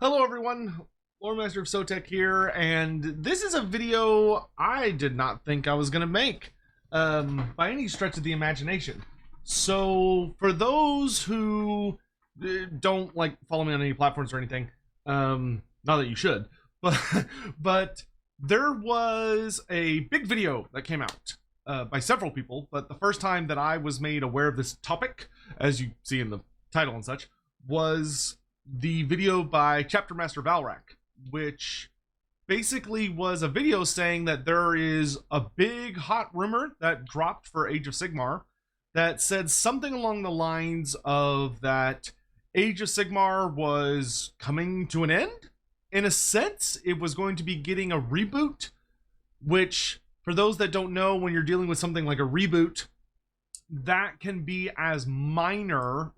Hello everyone, Loremaster of Sotek here, and this is a video I did not think I was going to make by any stretch of the imagination. So for those who don't follow me on any platforms or anything, not that you should, but but there was a big video that came out by several people, but the first time that I was made aware of this topic, as you see in the title and such, was the video by Chapter Master Valrak, which basically was a video saying that there is a big hot rumor that dropped for Age of Sigmar that said something along the lines of that Age of Sigmar was coming to an end. In a sense, it was going to be getting a reboot, which, for those that don't know, when you're dealing with something like a reboot, that can be as minor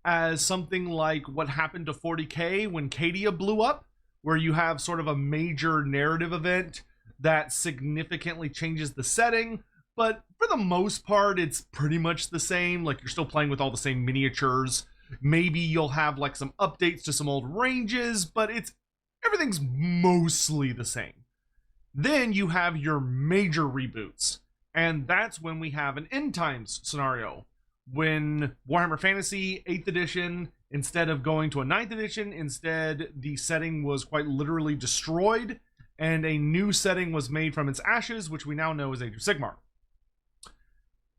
as something like what happened to 40k when Cadia blew up, where you have sort of a major narrative event that significantly changes the setting, but for the most part it's pretty much the same. Like, you're still playing with all the same miniatures. Maybe you'll have like some updates to some old ranges, but everything's mostly the same. Then you have your major reboots, and that's when we have an end times scenario, when Warhammer Fantasy 8th edition, instead of going to a 9th edition, instead the setting was quite literally destroyed and a new setting was made from its ashes, which we now know as Age of Sigmar.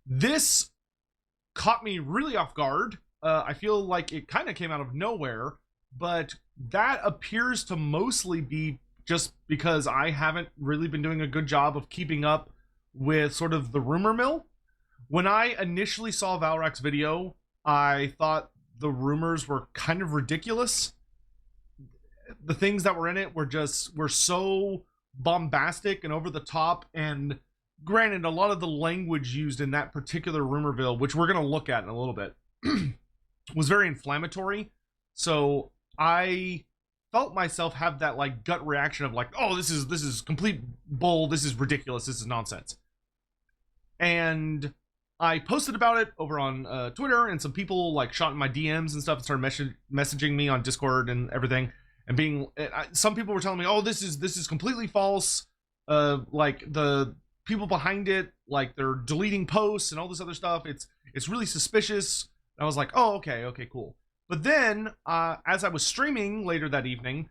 This caught me really off guard. I feel like it kind of came out of nowhere, but that appears to mostly be just because I haven't really been doing a good job of keeping up with sort of the rumor mill. When I initially saw Valrak's video, I thought the rumors were kind of ridiculous. The things that were in it were so bombastic and over the top, and granted, a lot of the language used in that particular rumorville, which we're going to look at in a little bit, was very inflammatory. So I felt myself have that gut reaction of oh, this is complete bull, this is ridiculous, this is nonsense. And I posted about it over on Twitter, and some people shot in my DMs and stuff and started messaging me on Discord and everything, and some people were telling me, oh, this is completely false. The people behind it, they're deleting posts and all this other stuff. It's really suspicious. And I was like, oh, okay, cool. But then as I was streaming later that evening,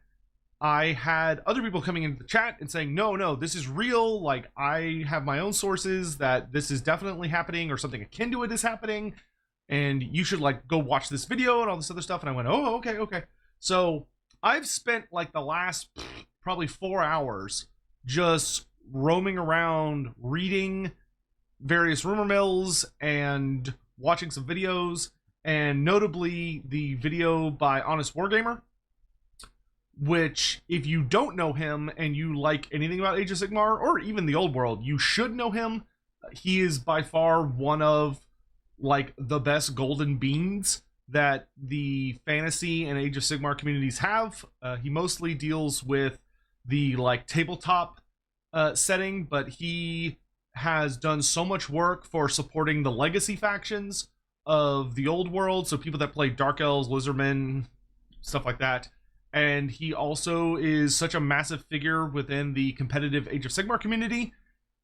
I had other people coming into the chat and saying, no, this is real. I have my own sources that this is definitely happening, or something akin to it is happening, and you should go watch this video and all this other stuff. And I went, oh, okay. So I've spent the last probably 4 hours just roaming around, reading various rumor mills and watching some videos, and notably the video by Honest Wargamer, which, if you don't know him and you like anything about Age of Sigmar or even the old world, you should know him. He is by far one of the best golden beans that the fantasy and Age of Sigmar communities have. He mostly deals with the tabletop setting, but he has done so much work for supporting the legacy factions of the old world, so people that play Dark Elves, Lizardmen, stuff like that. And he also is such a massive figure within the competitive Age of Sigmar community,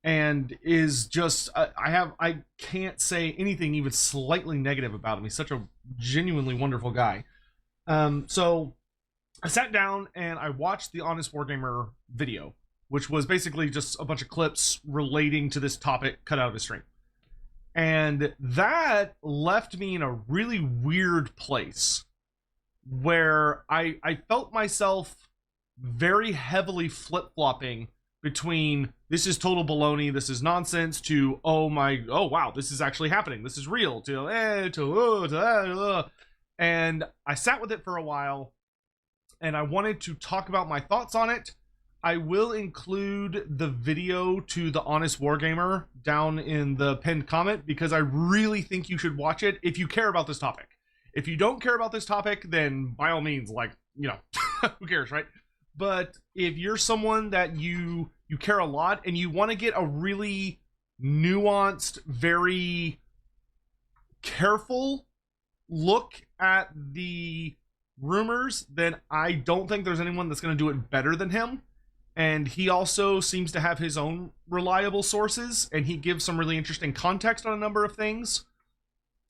and is just I can't say anything even slightly negative about him. He's such a genuinely wonderful guy. So I sat down and I watched the Honest Wargamer video, which was basically just a bunch of clips relating to this topic cut out of his stream. And that left me in a really weird place, where I felt myself very heavily flip-flopping between this is total baloney, this is nonsense, to oh wow, this is actually happening, this is real, and I sat with it for a while, and I wanted to talk about my thoughts on it. I will include the video to the Honest Wargamer down in the pinned comment, because I really think you should watch it if you care about this topic. If you don't care about this topic, then by all means, who cares, right? But if you're someone that you care a lot and you want to get a really nuanced, very careful look at the rumors, then I don't think there's anyone that's going to do it better than him. And he also seems to have his own reliable sources, and he gives some really interesting context on a number of things.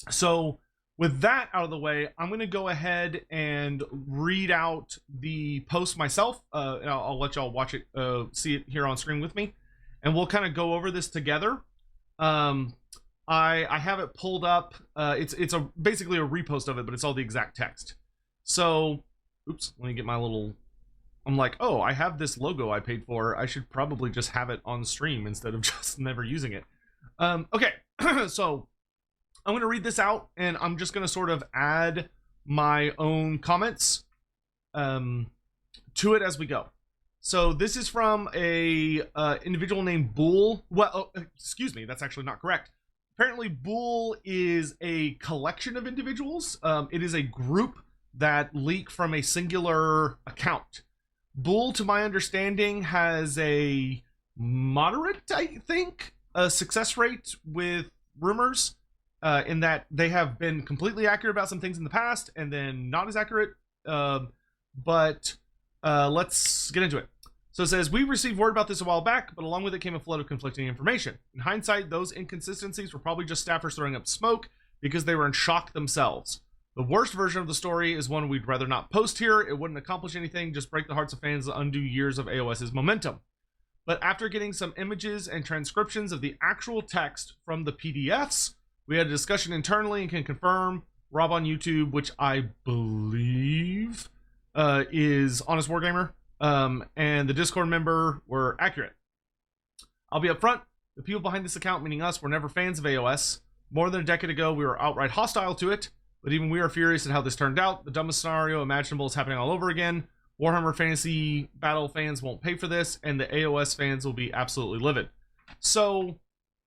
So with that out of the way, I'm going to go ahead and read out the post myself. I'll let y'all watch it, see it here on screen with me, and we'll kind of go over this together. I have it pulled up. It's basically a repost of it, but it's all the exact text. So, oops, let me get my little... I'm like, oh, I have this logo I paid for. I should probably just have it on stream instead of just never using it. Okay, so I'm going to read this out, and I'm just going to sort of add my own comments to it as we go. So this is from a individual named Bull. Well, excuse me, that's actually not correct. Apparently, Bull is a collection of individuals. It is a group that leak from a singular account. Bull, to my understanding, has a moderate, I think, success rate with rumors, in that they have been completely accurate about some things in the past and then not as accurate. But let's get into it. So it says, we received word about this a while back, but along with it came a flood of conflicting information. In hindsight, those inconsistencies were probably just staffers throwing up smoke because they were in shock themselves. The worst version of the story is one we'd rather not post here. It wouldn't accomplish anything, just break the hearts of fans and undo years of AoS's momentum. But after getting some images and transcriptions of the actual text from the PDFs, we had a discussion internally and can confirm Rob on YouTube, which I believe is Honest Wargamer, and the Discord member were accurate. I'll be upfront. The people behind this account, meaning us, were never fans of AoS. More than a decade ago, we were outright hostile to it. But even we are furious at how this turned out. The dumbest scenario imaginable is happening all over again. Warhammer Fantasy Battle fans won't pay for this, and the AoS fans will be absolutely livid. So,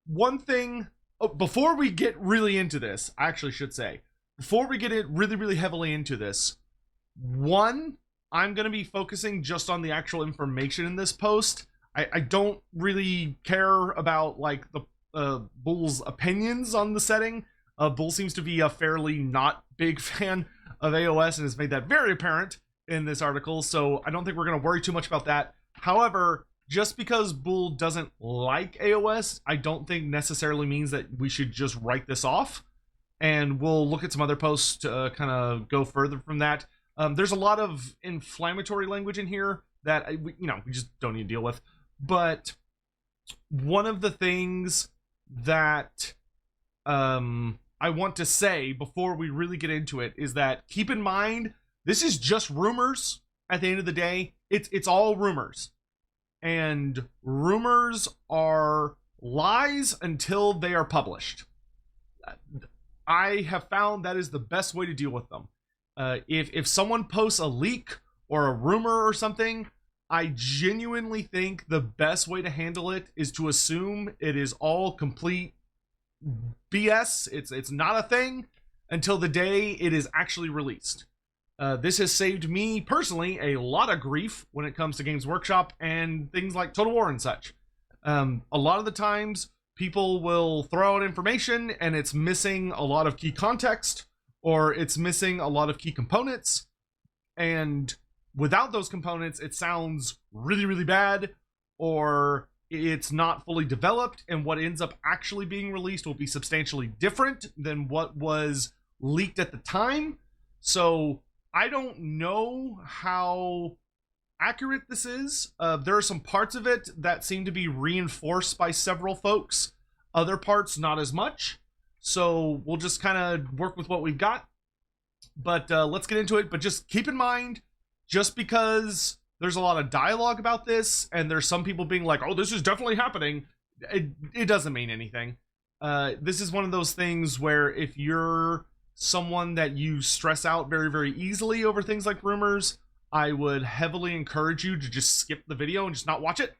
one thing... Oh, before we get really into this, I actually should say, before we get it really, really heavily into this, one, I'm going to be focusing just on the actual information in this post. I don't really care about, like, the Bull's opinions on the setting. Bull seems to be a fairly not big fan of AoS and has made that very apparent in this article, so I don't think we're going to worry too much about that. However, just because Bull doesn't like AoS, I don't think necessarily means that we should just write this off. And we'll look at some other posts to kind of go further from that. There's a lot of inflammatory language in here that we just don't need to deal with. But one of the things that I want to say before we really get into it is that keep in mind, this is just rumors at the end of the day. It's all rumors. And rumors are lies until they are published. I have found that is the best way to deal with them. If someone posts a leak or a rumor or something, I genuinely think the best way to handle it is to assume it is all complete BS. It's not a thing until the day it is actually released. This has saved me personally a lot of grief when it comes to Games Workshop and things like Total War and such. A lot of the times people will throw out information and it's missing a lot of key context, or it's missing a lot of key components, and without those components it sounds really, really bad, or it's not fully developed, and what ends up actually being released will be substantially different than what was leaked at the time. So I don't know how accurate this is. There are some parts of it that seem to be reinforced by several folks, other parts not as much. So we'll just kind of work with what we've got. But let's get into it. But just keep in mind, just because there's a lot of dialogue about this and there's some people being like, oh, this is definitely happening, it doesn't mean anything. This is one of those things where if you're someone that you stress out very, very easily over things like rumors, I would heavily encourage you to just skip the video and just not watch it,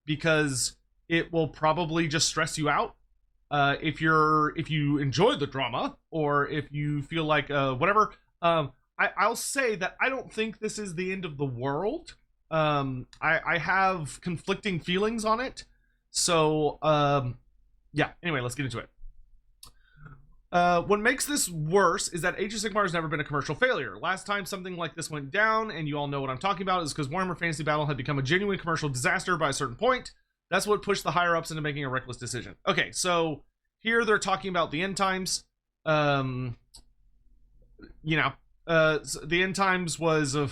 because it will probably just stress you out. If you enjoy the drama, or if you feel like whatever, I'll say that I don't think this is the end of the world. I have conflicting feelings on it. So yeah, anyway, let's get into it. What makes this worse is that Age of Sigmar has never been a commercial failure. Last time something like this went down, and you all know what I'm talking about, is because Warhammer Fantasy Battle had become a genuine commercial disaster by a certain point. That's what pushed the higher-ups into making a reckless decision. Okay, so here they're talking about the end times. The end times was a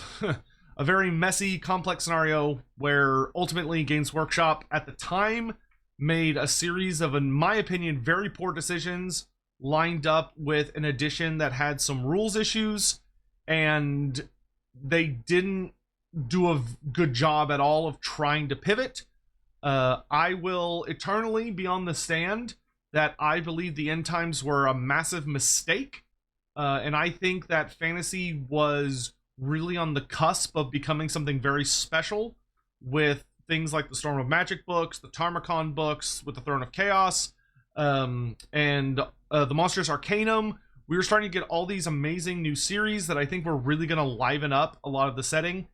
very messy, complex scenario where ultimately Games Workshop at the time made a series of, in my opinion, very poor decisions lined up with an edition that had some rules issues, and they didn't do a good job at all of trying to pivot. I will eternally be on the stand that I believe the end times were a massive mistake, and I think that fantasy was really on the cusp of becoming something very special with things like the Storm of Magic books, the Tarmacon books, with the Throne of Chaos, and the Monstrous Arcanum. We were starting to get all these amazing new series that I think were really going to liven up a lot of the setting,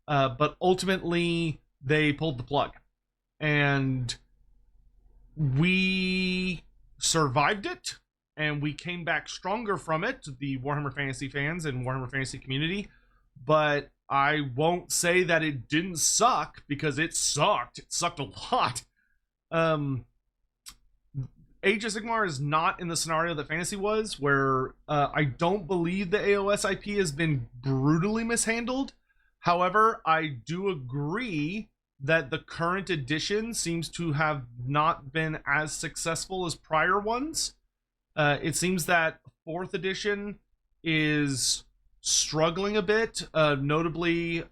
but ultimately they pulled the plug, and we survived it, and we came back stronger from it, the Warhammer Fantasy fans and Warhammer Fantasy community. But I won't say that it didn't suck, because it sucked. It sucked a lot. Age of Sigmar is not in the scenario that Fantasy was, where I don't believe the AoS IP has been brutally mishandled. However, I do agree that the current edition seems to have not been as successful as prior ones. It seems that 4th edition is struggling a bit, notably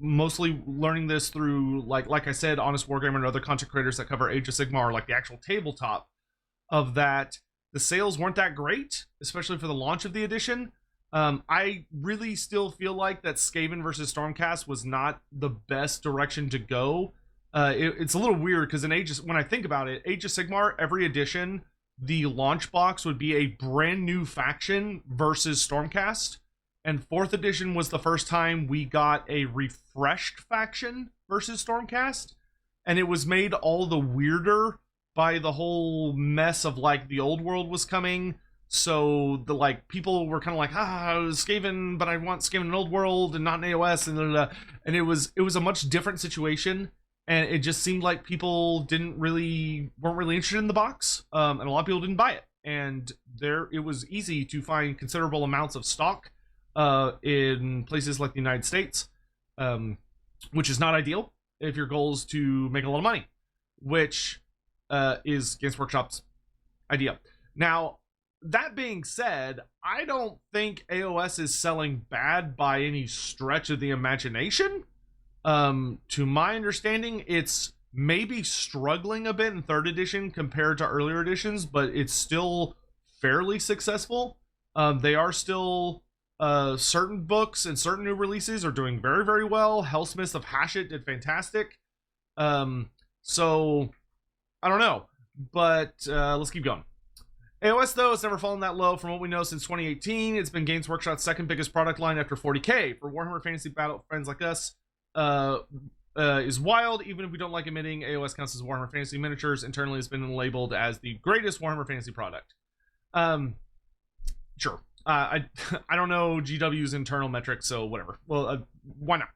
mostly learning this through, like I said, Honest Wargamer and other content creators that cover Age of Sigmar, like the actual tabletop, of that the sales weren't that great, especially for the launch of the edition. I really still feel like that Skaven versus Stormcast was not the best direction to go. It's a little weird, because in when I think about it, Age of Sigmar, every edition, the launch box would be a brand new faction versus Stormcast. And 4th edition was the first time we got a refreshed faction versus Stormcast. And it was made all the weirder by the whole mess of, like, the old world was coming. So the, like, people were kind of like, Skaven, but I want Skaven in old world and not in AoS, and and it was a much different situation. And it just seemed like people weren't really interested in the box, and a lot of people didn't buy it. And it was easy to find considerable amounts of stock in places like the United States, which is not ideal if your goal is to make a lot of money, which is Games Workshop's idea. Now, that being said, I don't think AoS is selling bad by any stretch of the imagination. To my understanding, it's maybe struggling a bit in 3rd edition compared to earlier editions, but it's still fairly successful. They are still certain books and certain new releases are doing very, very well. Hellsmiths of Hashut did fantastic. So I don't know, but let's keep going. AoS, though, has never fallen that low. From what we know, since 2018, it's been Games Workshop's second biggest product line after 40K. For Warhammer Fantasy Battle friends like us, is wild. Even if we don't like admitting AoS counts as Warhammer Fantasy Miniatures, internally it's been labeled as the greatest Warhammer Fantasy product. Sure. I don't know GW's internal metrics, so whatever. Well, why not?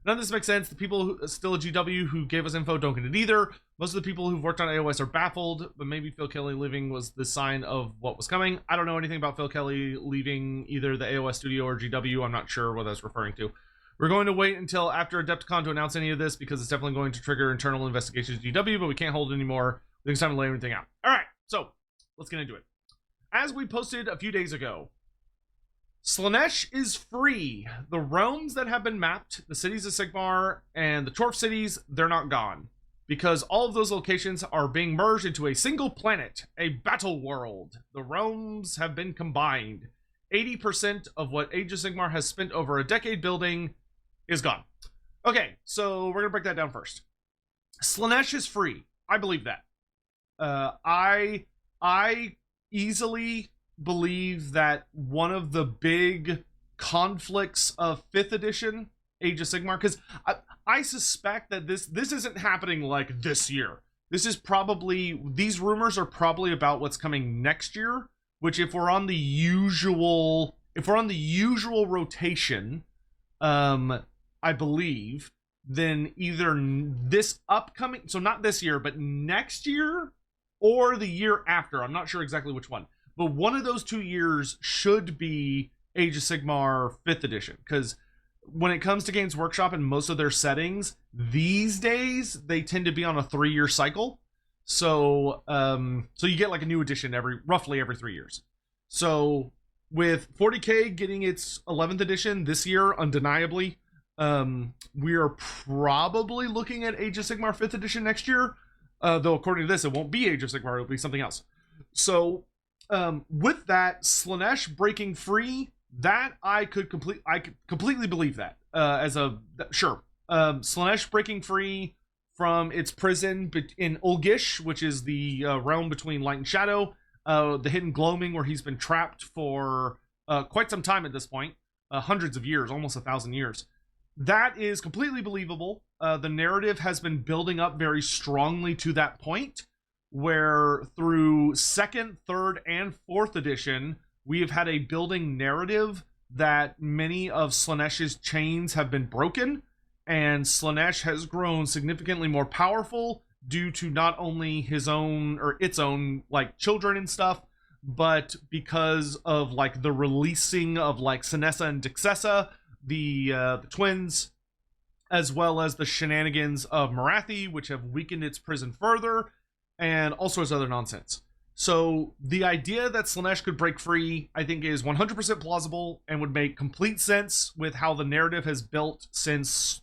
None of this makes sense. The people who still at GW who gave us info don't get it either. Most of the people who've worked on AoS are baffled, but maybe Phil Kelly leaving was the sign of what was coming. I don't know anything about Phil Kelly leaving either the AoS studio or GW. I'm not sure what that's referring to. We're going to wait until after Adepticon to announce any of this, because it's definitely going to trigger internal investigations at GW, but we can't hold it anymore. I think it's time to lay everything out. All right, so let's get into it. As we posted a few days ago, Slaanesh is free. The realms that have been mapped, the cities of Sigmar and the Torf cities, they're not gone, because all of those locations are being merged into a single planet, a battle world. The realms have been combined. 80% of what Age of Sigmar has spent over a decade building is gone. Okay, so we're gonna break that down first. Slaanesh is free. I believe that. I easily believe that one of the big conflicts of 5th edition Age of Sigmar, because I suspect that this isn't happening like this year. this is probably, these rumors are probably about what's coming next year, which if we're on the usual rotation, I believe, then either this upcoming, so not this year, but next year or the year after. I'm not sure exactly which one, but one of those 2 years should be Age of Sigmar 5th edition, because when it comes to Games Workshop and most of their settings these days, they tend to be on a 3-year cycle. So so you get like a new edition roughly every 3 years. So with 40K getting its 11th edition this year, undeniably, we are probably looking at Age of Sigmar 5th edition next year. Though according to this, it won't be Age of Sigmar, it'll be something else. So with that, Slaanesh breaking free, that I could completely believe that. Slaanesh breaking free from its prison in Ulgish, which is the realm between light and shadow, the hidden gloaming where he's been trapped for quite some time at this point, hundreds of years, almost 1,000 years. That is completely believable. The narrative has been building up very strongly to that point, where through 2nd, 3rd, and 4th edition, we have had a building narrative that many of Slaanesh's chains have been broken, and Slaanesh has grown significantly more powerful due to not only his own, or its own, like, children and stuff, but because of, like, the releasing of, like, Sinessa and Dixessa, the twins, as well as the shenanigans of Marathi, which have weakened its prison further, and all sorts of other nonsense. So the idea that Slaanesh could break free, I think, is 100% plausible and would make complete sense with how the narrative has built since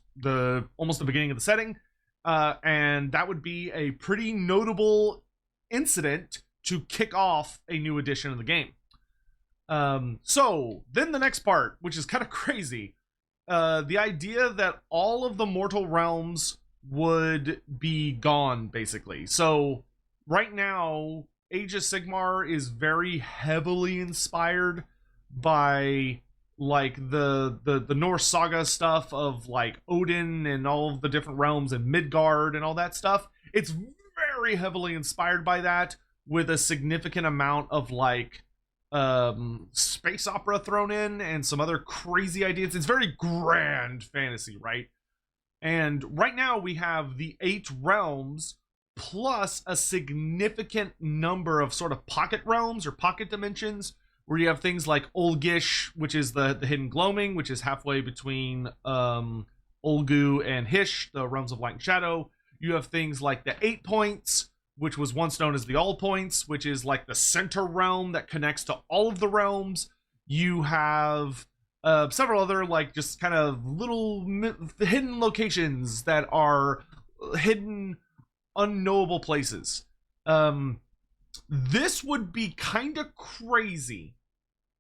almost the beginning of the setting. And that would be a pretty notable incident to kick off a new edition of the game. So then the next part, which is kind of crazy, the idea that all of the mortal realms would be gone, basically. So right now, Age of Sigmar is very heavily inspired by, like, the Norse saga stuff of, like, Odin and all of the different realms and Midgard and all that stuff. It's very heavily inspired by that, with a significant amount of, like, space opera thrown in and some other crazy ideas. It's very grand fantasy, right? And right now we have the 8 realms plus a significant number of sort of pocket realms or pocket dimensions, where you have things like Ulgish, which is the hidden gloaming, which is halfway between Ulgu and Hish, the realms of light and shadow. You have things like the 8 points, which was once known as the All Points, which is like the center realm that connects to all of the realms. You have several other, like, just kind of little hidden locations that are hidden, unknowable places. This would be kind of crazy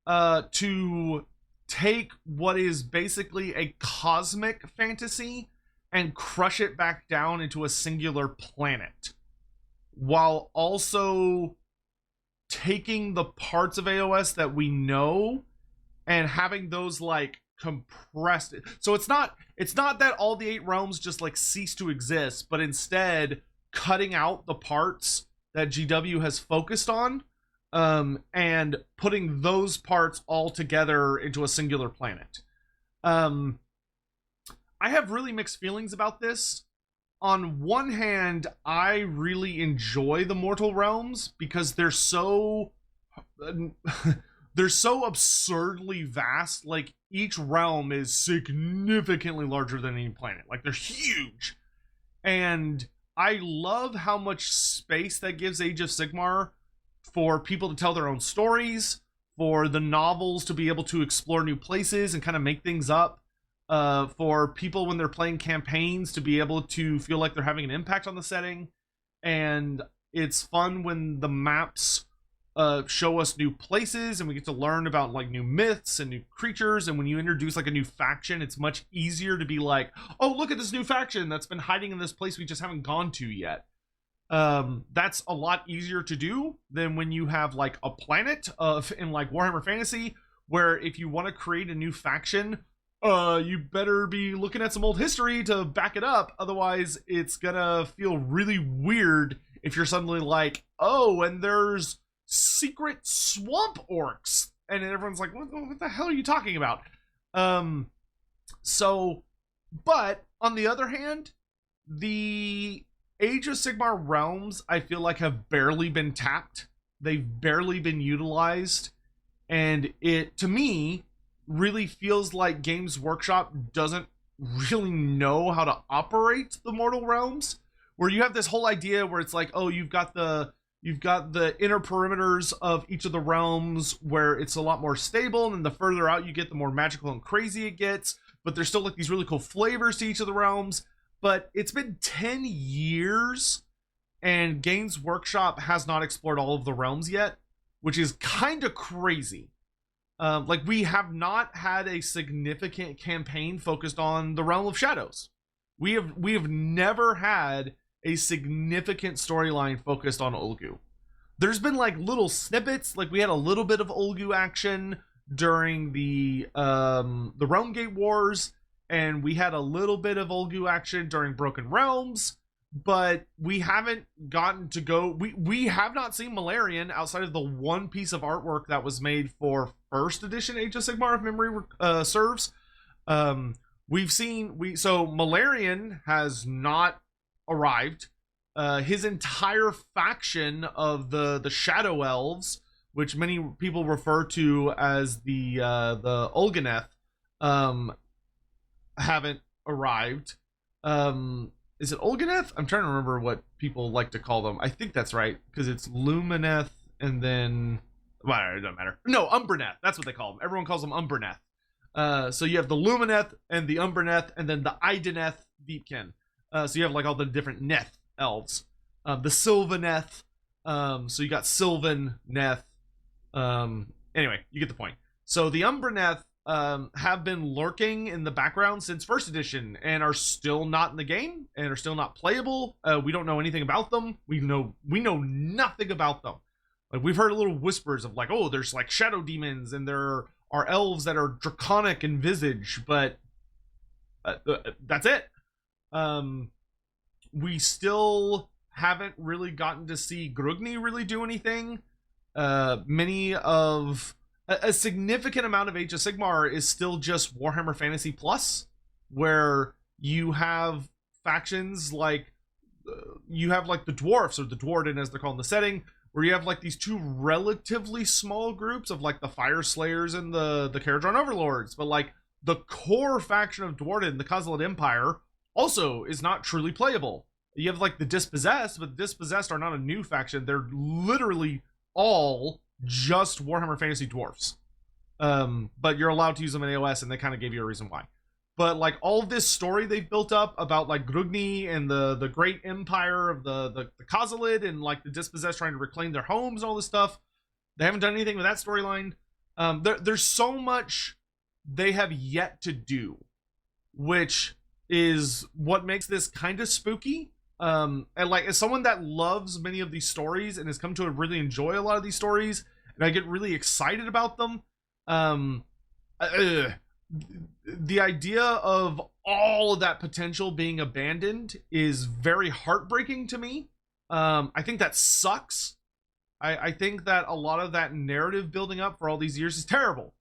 to take what is basically a cosmic fantasy and crush it back down into a singular planet, while also taking the parts of AoS that we know and having those, like, compressed. So it's not that all the 8 realms just, like, cease to exist, but instead cutting out the parts that GW has focused on, and putting those parts all together into a singular planet. I have really mixed feelings about this. On one hand, I really enjoy the mortal realms because they're so absurdly vast. Like, each realm is significantly larger than any planet. Like, they're huge. And I love how much space that gives Age of Sigmar for people to tell their own stories, for the novels to be able to explore new places and kind of make things up, for people when they're playing campaigns to be able to feel like they're having an impact on the setting. And it's fun when the maps show us new places and we get to learn about, like, new myths and new creatures. And when you introduce, like, a new faction, it's much easier to be like, oh, look at this new faction that's been hiding in this place we just haven't gone to yet. That's a lot easier to do than when you have, like, a planet in, like, Warhammer Fantasy, where if you want to create a new faction, you better be looking at some old history to back it up. Otherwise, it's gonna feel really weird if you're suddenly like, oh, and there's secret swamp orcs. And everyone's like, what the hell are you talking about? But on the other hand, the Age of Sigmar realms, I feel like, have barely been tapped. They've barely been utilized. And it, to me, really feels like Games Workshop doesn't really know how to operate the mortal realms, where you have this whole idea where it's like, oh, you've got the inner perimeters of each of the realms where it's a lot more stable, and then the further out you get, the more magical and crazy it gets, but there's still like these really cool flavors to each of the realms. But it's been 10 years and Games Workshop has not explored all of the realms yet, which is kind of crazy. Like, we have not had a significant campaign focused on the Realm of Shadows. We have never had a significant storyline focused on Ulgu. There's been like little snippets, like we had a little bit of Ulgu action during the Realm Gate Wars, and we had a little bit of Ulgu action during Broken Realms, but we haven't gotten to go. We have not seen Malarian outside of the one piece of artwork that was made for first edition Age of Sigmar, if memory serves. So Malarian has not arrived. His entire faction of the Shadow Elves, which many people refer to as the Olganeth, haven't arrived. Is it Olganeth? I'm trying to remember what people like to call them. I think that's right, because it's Lumineth and then... Well, it doesn't matter. No, Umbraneth. That's what they call them. Everyone calls them Umbraneth. So you have the Lumineth and the Umbraneth and then the Ideneth Deepkin. So you have like all the different Neth elves. The Sylvaneth. So you got Sylvan, Neth. Anyway, you get the point. So the Umbraneth have been lurking in the background since first edition and are still not in the game and are still not playable. We don't know anything about them. We know nothing about them. Like, we've heard little whispers of like, oh, there's like shadow demons and there are elves that are draconic in visage, but that's it. We still haven't really gotten to see Grugni really do anything. A significant amount of Age of Sigmar is still just Warhammer Fantasy Plus, where you have factions like you have like the dwarfs, or the Dwarden as they're called in the setting, where you have like these two relatively small groups of like the Fire Slayers and the Caradron Overlords, but like the core faction of Dwarden, the Khazalid Empire, also is not truly playable. You have like the Dispossessed, but the Dispossessed are not a new faction. They're literally all just Warhammer Fantasy Dwarfs. But you're allowed to use them in AoS, and they kind of gave you a reason why. But like all this story they've built up about like Grugni and the great empire of the Khazalid and like the Dispossessed trying to reclaim their homes and all this stuff, they haven't done anything with that storyline. There's so much they have yet to do, which is what makes this kind of spooky. And like, as someone that loves many of these stories and has come to really enjoy a lot of these stories, and I get really excited about them, the idea of all of that potential being abandoned is very heartbreaking to me. I think that sucks. I think that a lot of that narrative building up for all these years is terrible.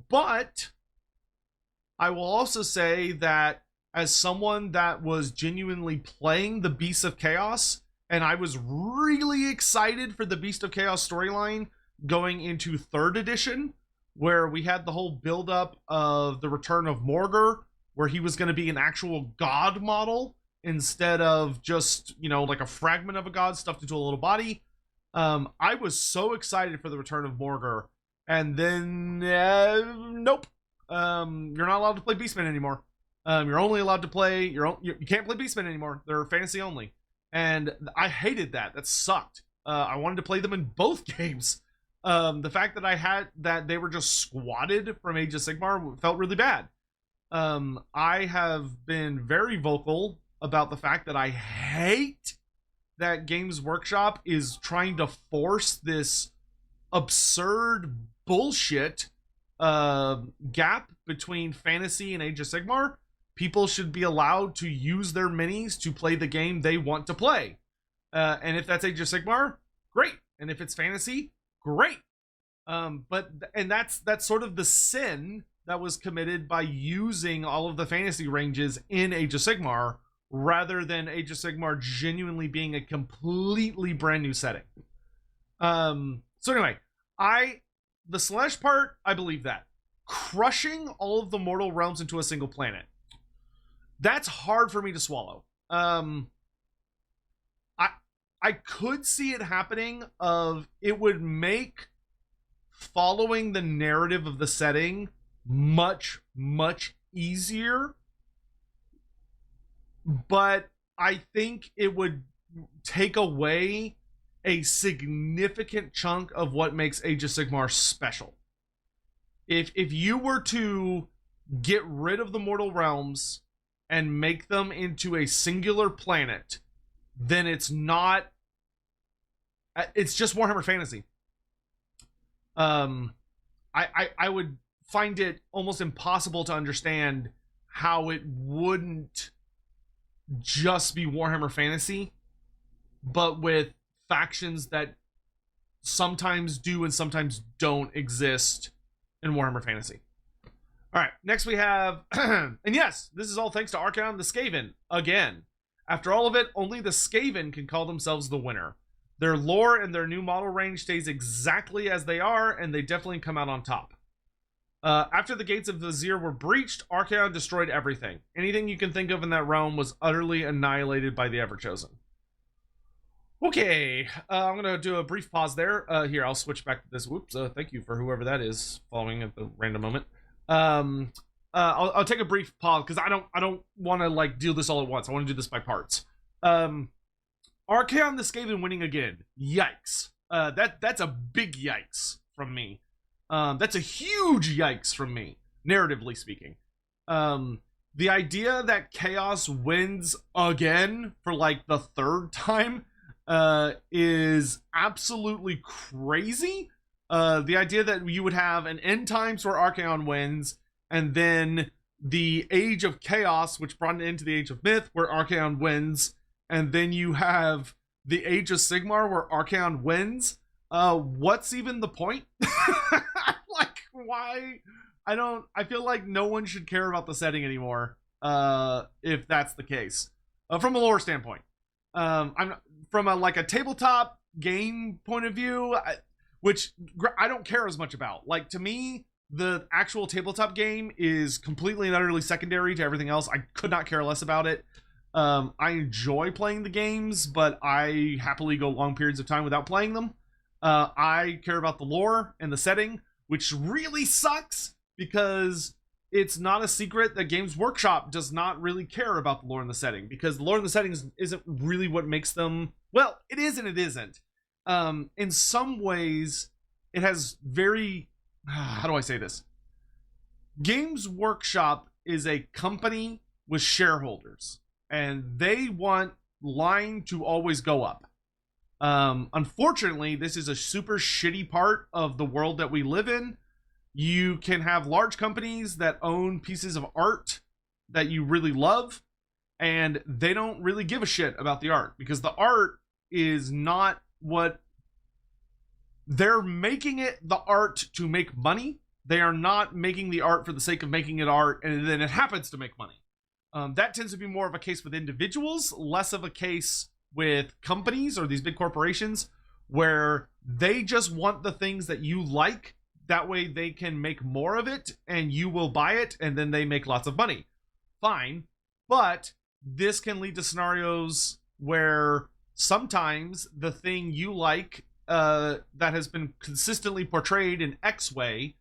But I will also say that as someone that was genuinely playing the Beasts of Chaos, and I was really excited for the Beast of Chaos storyline going into 3rd edition, where we had the whole build-up of the return of Morgur, where he was going to be an actual god model instead of just, you know, like a fragment of a god stuffed into a little body. I was so excited for the return of Morgur, and then nope, you're not allowed to play Beastmen anymore. You're only allowed to play you can't play Beastmen anymore. They're fantasy only, and I hated that. That sucked. I wanted to play them in both games. The fact that they were just squatted from Age of Sigmar felt really bad. I have been very vocal about the fact that I hate that Games Workshop is trying to force this absurd bullshit gap between fantasy and Age of Sigmar. People should be allowed to use their minis to play the game they want to play. And if that's Age of Sigmar, great. And if it's fantasy, great. And that's sort of the sin that was committed by using all of the fantasy ranges in Age of Sigmar, rather than Age of Sigmar genuinely being a completely brand new setting. So anyway, the Slaanesh part, I believe that. Crushing all of the mortal realms into a single planet, that's hard for me to swallow. I could see it happening. It would make following the narrative of the setting much easier, but I think it would take away a significant chunk of what makes Age of Sigmar special. If you were to get rid of the mortal realms and make them into a singular planet, then it's just Warhammer Fantasy. I would find it almost impossible to understand how it wouldn't just be Warhammer Fantasy, but with factions that sometimes do and sometimes don't exist in Warhammer Fantasy. All right, next we have, and yes, this is all thanks to Archaon the Skaven again. After all of it, only the Skaven can call themselves the winner. Their lore and their new model range stays exactly as they are, and they definitely come out on top. After the gates of Vizier were breached, Archaon destroyed everything. Anything you can think of in that realm was utterly annihilated by the Everchosen. Okay, I'm going to do a brief pause there. Here, I'll switch back to this. Whoops, thank you for whoever that is following at the random moment. I'll take a brief pause because I don't want to like do this all at once. I want to do this by parts. Archaon the Skaven winning again. Yikes. That's a big yikes from me. That's a huge yikes from me, narratively speaking. The idea that Chaos wins again for like the third time is absolutely crazy. The idea that you would have an end times where Archaon wins, and then the Age of Chaos, which brought it into the Age of Myth, where Archaon wins, and then you have the Age of Sigmar, where Archaon wins. What's even the point? Like, why? I feel like no one should care about the setting anymore, if that's the case. From a lore standpoint. I'm from a tabletop game point of view, which I don't care as much about. Like, to me, the actual tabletop game is completely and utterly secondary to everything else. I could not care less about it. I enjoy playing the games, but I happily go long periods of time without playing them. I care about the lore and the setting, which really sucks because it's not a secret that Games Workshop does not really care about the lore and the setting, because the lore and the settings isn't really what makes them... Well, it is and it isn't. In some ways, it has very... How do I say this? Games Workshop is a company with shareholders, and they want line to always go up. Unfortunately, this is a super shitty part of the world that we live in. You can have large companies that own pieces of art that you really love, and they don't really give a shit about the art, because the art is not what... They're making it the art to make money. They are not making the art for the sake of making it art, and then it happens to make money. That tends to be more of a case with individuals, less of a case with companies or these big corporations, where they just want the things that you like. That way they can make more of it and you will buy it, and then they make lots of money. Fine. But this can lead to scenarios where sometimes the thing you like that has been consistently portrayed in X way,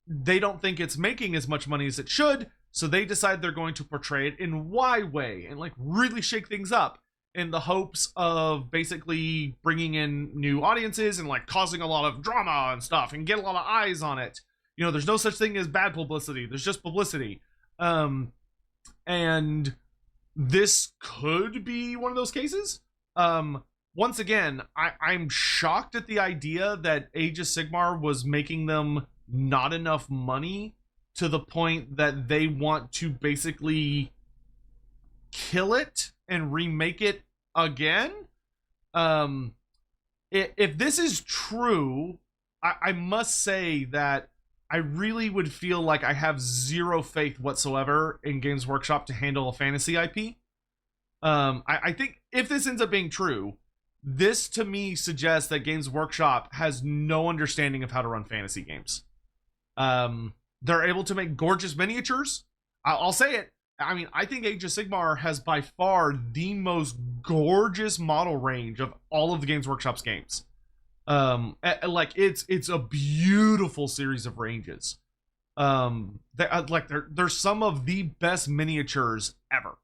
they don't think it's making as much money as it should, so they decide they're going to portray it in Y way and like really shake things up in the hopes of basically bringing in new audiences and like causing a lot of drama and stuff and get a lot of eyes on it. You know, there's no such thing as bad publicity. There's just publicity. And this could be one of those cases. Once again, I'm shocked at the idea that Age of Sigmar was making them not enough money to the point that they want to basically kill it and remake it again. If this is true, I must say that I really would feel like I have zero faith whatsoever in Games Workshop to handle a fantasy IP. I think if this ends up being true, this to me suggests that Games Workshop has no understanding of how to run fantasy games. They're able to make gorgeous miniatures. I'll say it. I mean, I think Age of Sigmar has by far the most gorgeous model range of all of the Games Workshop's games. Like it's a beautiful series of ranges. They're some of the best miniatures ever.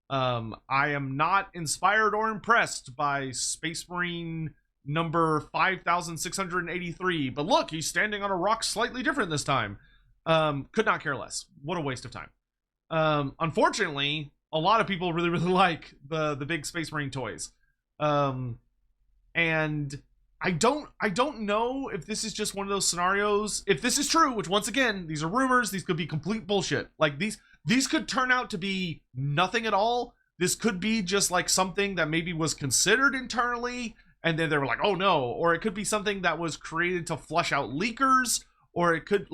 I am not inspired or impressed by Space Marine number 5683, but look, he's standing on a rock slightly different this time. Could not care less. What a waste of time. Unfortunately, a lot of people really like the big Space Marine toys. And I don't know if this is just one of those scenarios. If this is true, which once again, these are rumors, these could be complete bullshit. Like these could turn out to be nothing at all. This could be just like something that maybe was considered internally and then they were like, oh no, or it could be something that was created to flush out leakers, or it could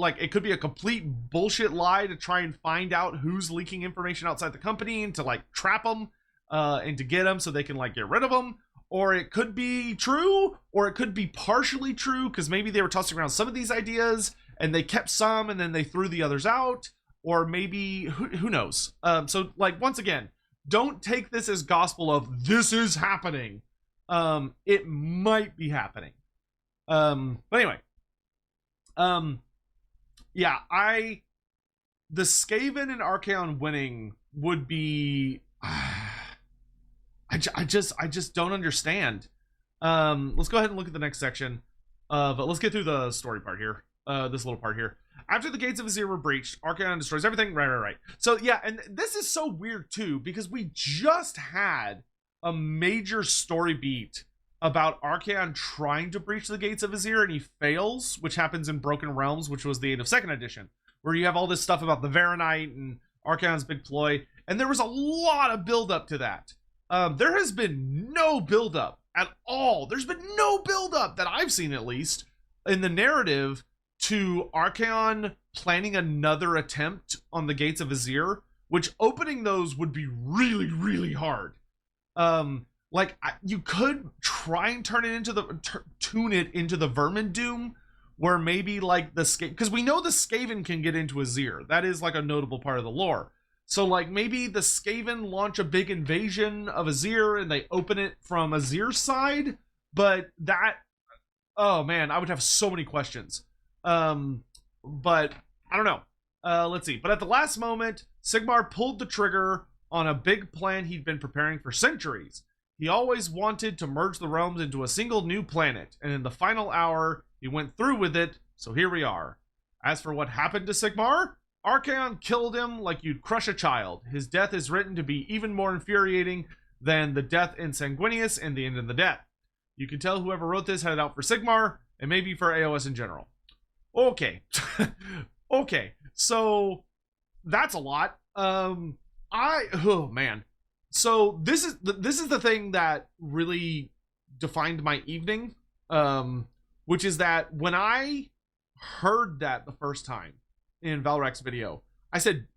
be a complete bullshit lie to try and find out who's leaking information outside the company and to like trap them and to get them so they can like get rid of them. Or it could be true, or it could be partially true because maybe they were tossing around some of these ideas and they kept some and then they threw the others out, or maybe who knows. So like once again, don't take this as gospel of this is happening. It might be happening. But anyway, yeah, the Skaven and Archaon winning would be. I just don't understand. Let's go ahead and look at the next section. But let's get through the story part here. This little part here. After the gates of Azir were breached, Archaon destroys everything. Right. So yeah, and this is so weird too because we just had a major story beat about Archaon trying to breach the gates of Azir and he fails, which happens in Broken Realms, which was the end of 2nd edition, where you have all this stuff about the Varanite and Archaon's big ploy, and there was a lot of build up to that. There has been no build-up at all. There's been no build-up that I've seen, at least, in the narrative to Archaon planning another attempt on the Gates of Azir, which opening those would be really hard. You could try and tune it into the Vermin Doom, where maybe like the Skaven, because we know the Skaven can get into Azir. That is like a notable part of the lore. So, like, maybe the Skaven launch a big invasion of Azir and they open it from Azir's side, but that, oh man, I would have so many questions. But I don't know. Let's see. But at the last moment, Sigmar pulled the trigger on a big plan he'd been preparing for centuries. He always wanted to merge the realms into a single new planet, and in the final hour, he went through with it, so here we are. As for what happened to Sigmar, Archaon killed him like you'd crush a child. His death is written to be even more infuriating than the death in Sanguinius and the end of the death. You can tell whoever wrote this had it out for Sigmar, and maybe for AoS in general. Okay. So, that's a lot. Oh man. So, this is the thing that really defined my evening, which is that when I heard that the first time, in Valrak's video, I said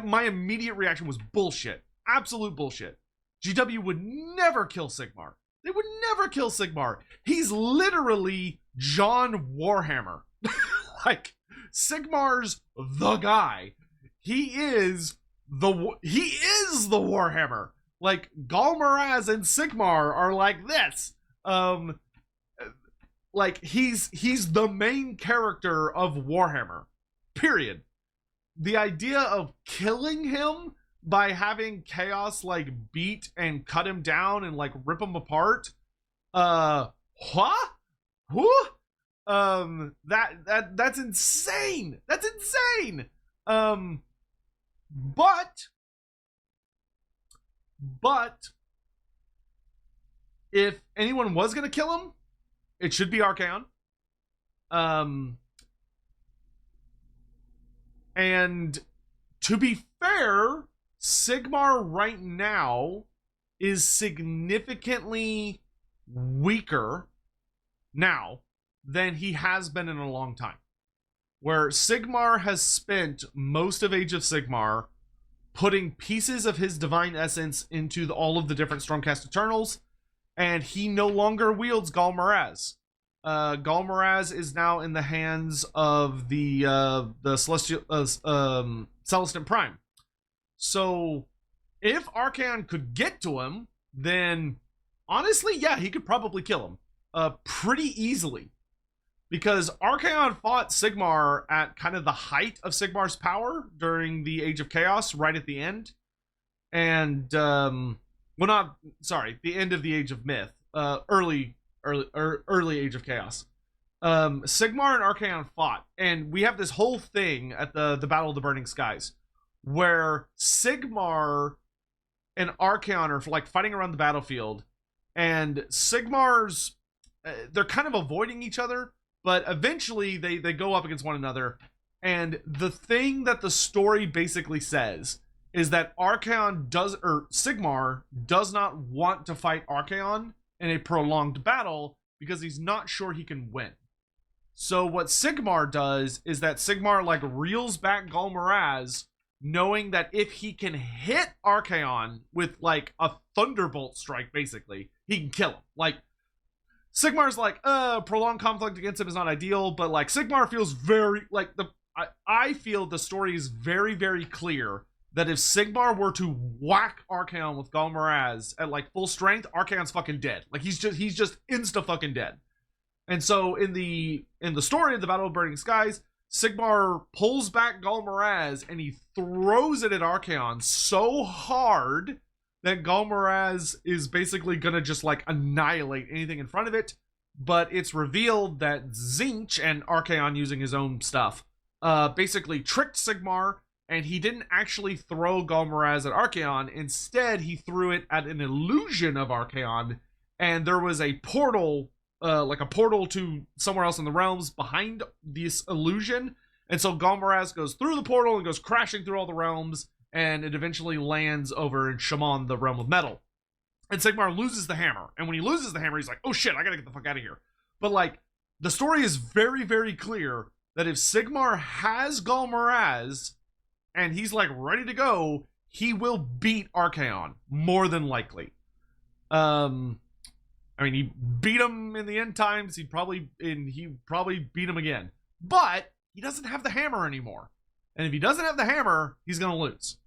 my immediate reaction was bullshit, absolute bullshit. GW would never kill Sigmar. They would never kill Sigmar. He's literally John Warhammer. Like, Sigmar's the guy. He is the Warhammer. Like, Galmaraz and Sigmar are like this. Like, he's the main character of Warhammer. Period. The idea of killing him by having Chaos like beat and cut him down and like rip him apart. What? Who? That's insane. That's insane. But if anyone was gonna kill him, it should be Archaon. And to be fair, Sigmar right now is significantly weaker now than he has been in a long time. Where Sigmar has spent most of Age of Sigmar putting pieces of his divine essence into all of the different Stormcast Eternals, and he no longer wields Galmaraz. Galmaraz is now in the hands of the Celestial Celestant Prime. So if Archaon could get to him, then honestly, yeah, he could probably kill him pretty easily. Because Archaon fought Sigmar at kind of the height of Sigmar's power during the Age of Chaos, right at the end. And, the end of the Age of Myth. Early Age of Chaos. Sigmar and Archaon fought. And we have this whole thing at the Battle of the Burning Skies, where Sigmar and Archaon are like fighting around the battlefield. And Sigmar's... they're kind of avoiding each other. But eventually they go up against one another. And the thing that the story basically says is that Sigmar does not want to fight Archaon in a prolonged battle because he's not sure he can win. So what Sigmar does is that Sigmar like reels back Galmaraz, knowing that if he can hit Archaon with like a thunderbolt strike, basically, he can kill him. Like, Sigmar's like, prolonged conflict against him is not ideal, but like Sigmar feels very like I feel the story is very, very clear that if Sigmar were to whack Archaon with Galmaraz at like full strength, Archaon's fucking dead. Like he's just insta fucking dead. And so in the story of the Battle of Burning Skies, Sigmar pulls back Galmaraz and he throws it at Archaon so hard that Galmaraz is basically gonna just like annihilate anything in front of it. But it's revealed that Tzeentch and Archaon using his own stuff basically tricked Sigmar, and he didn't actually throw Galmaraz at Archaon. Instead, he threw it at an illusion of Archaon, and there was a portal, like a portal to somewhere else in the realms behind this illusion. And so Galmaraz goes through the portal and goes crashing through all the realms, and it eventually lands over in Shaman, the realm of metal. And Sigmar loses the hammer. And when he loses the hammer, he's like, oh shit, I gotta get the fuck out of here. But like, the story is very, very clear that if Sigmar has Galmaraz and he's like ready to go, he will beat Archaon, more than likely. I mean, he beat him in the end times. He probably beat him again. But he doesn't have the hammer anymore. And if he doesn't have the hammer, he's going to lose.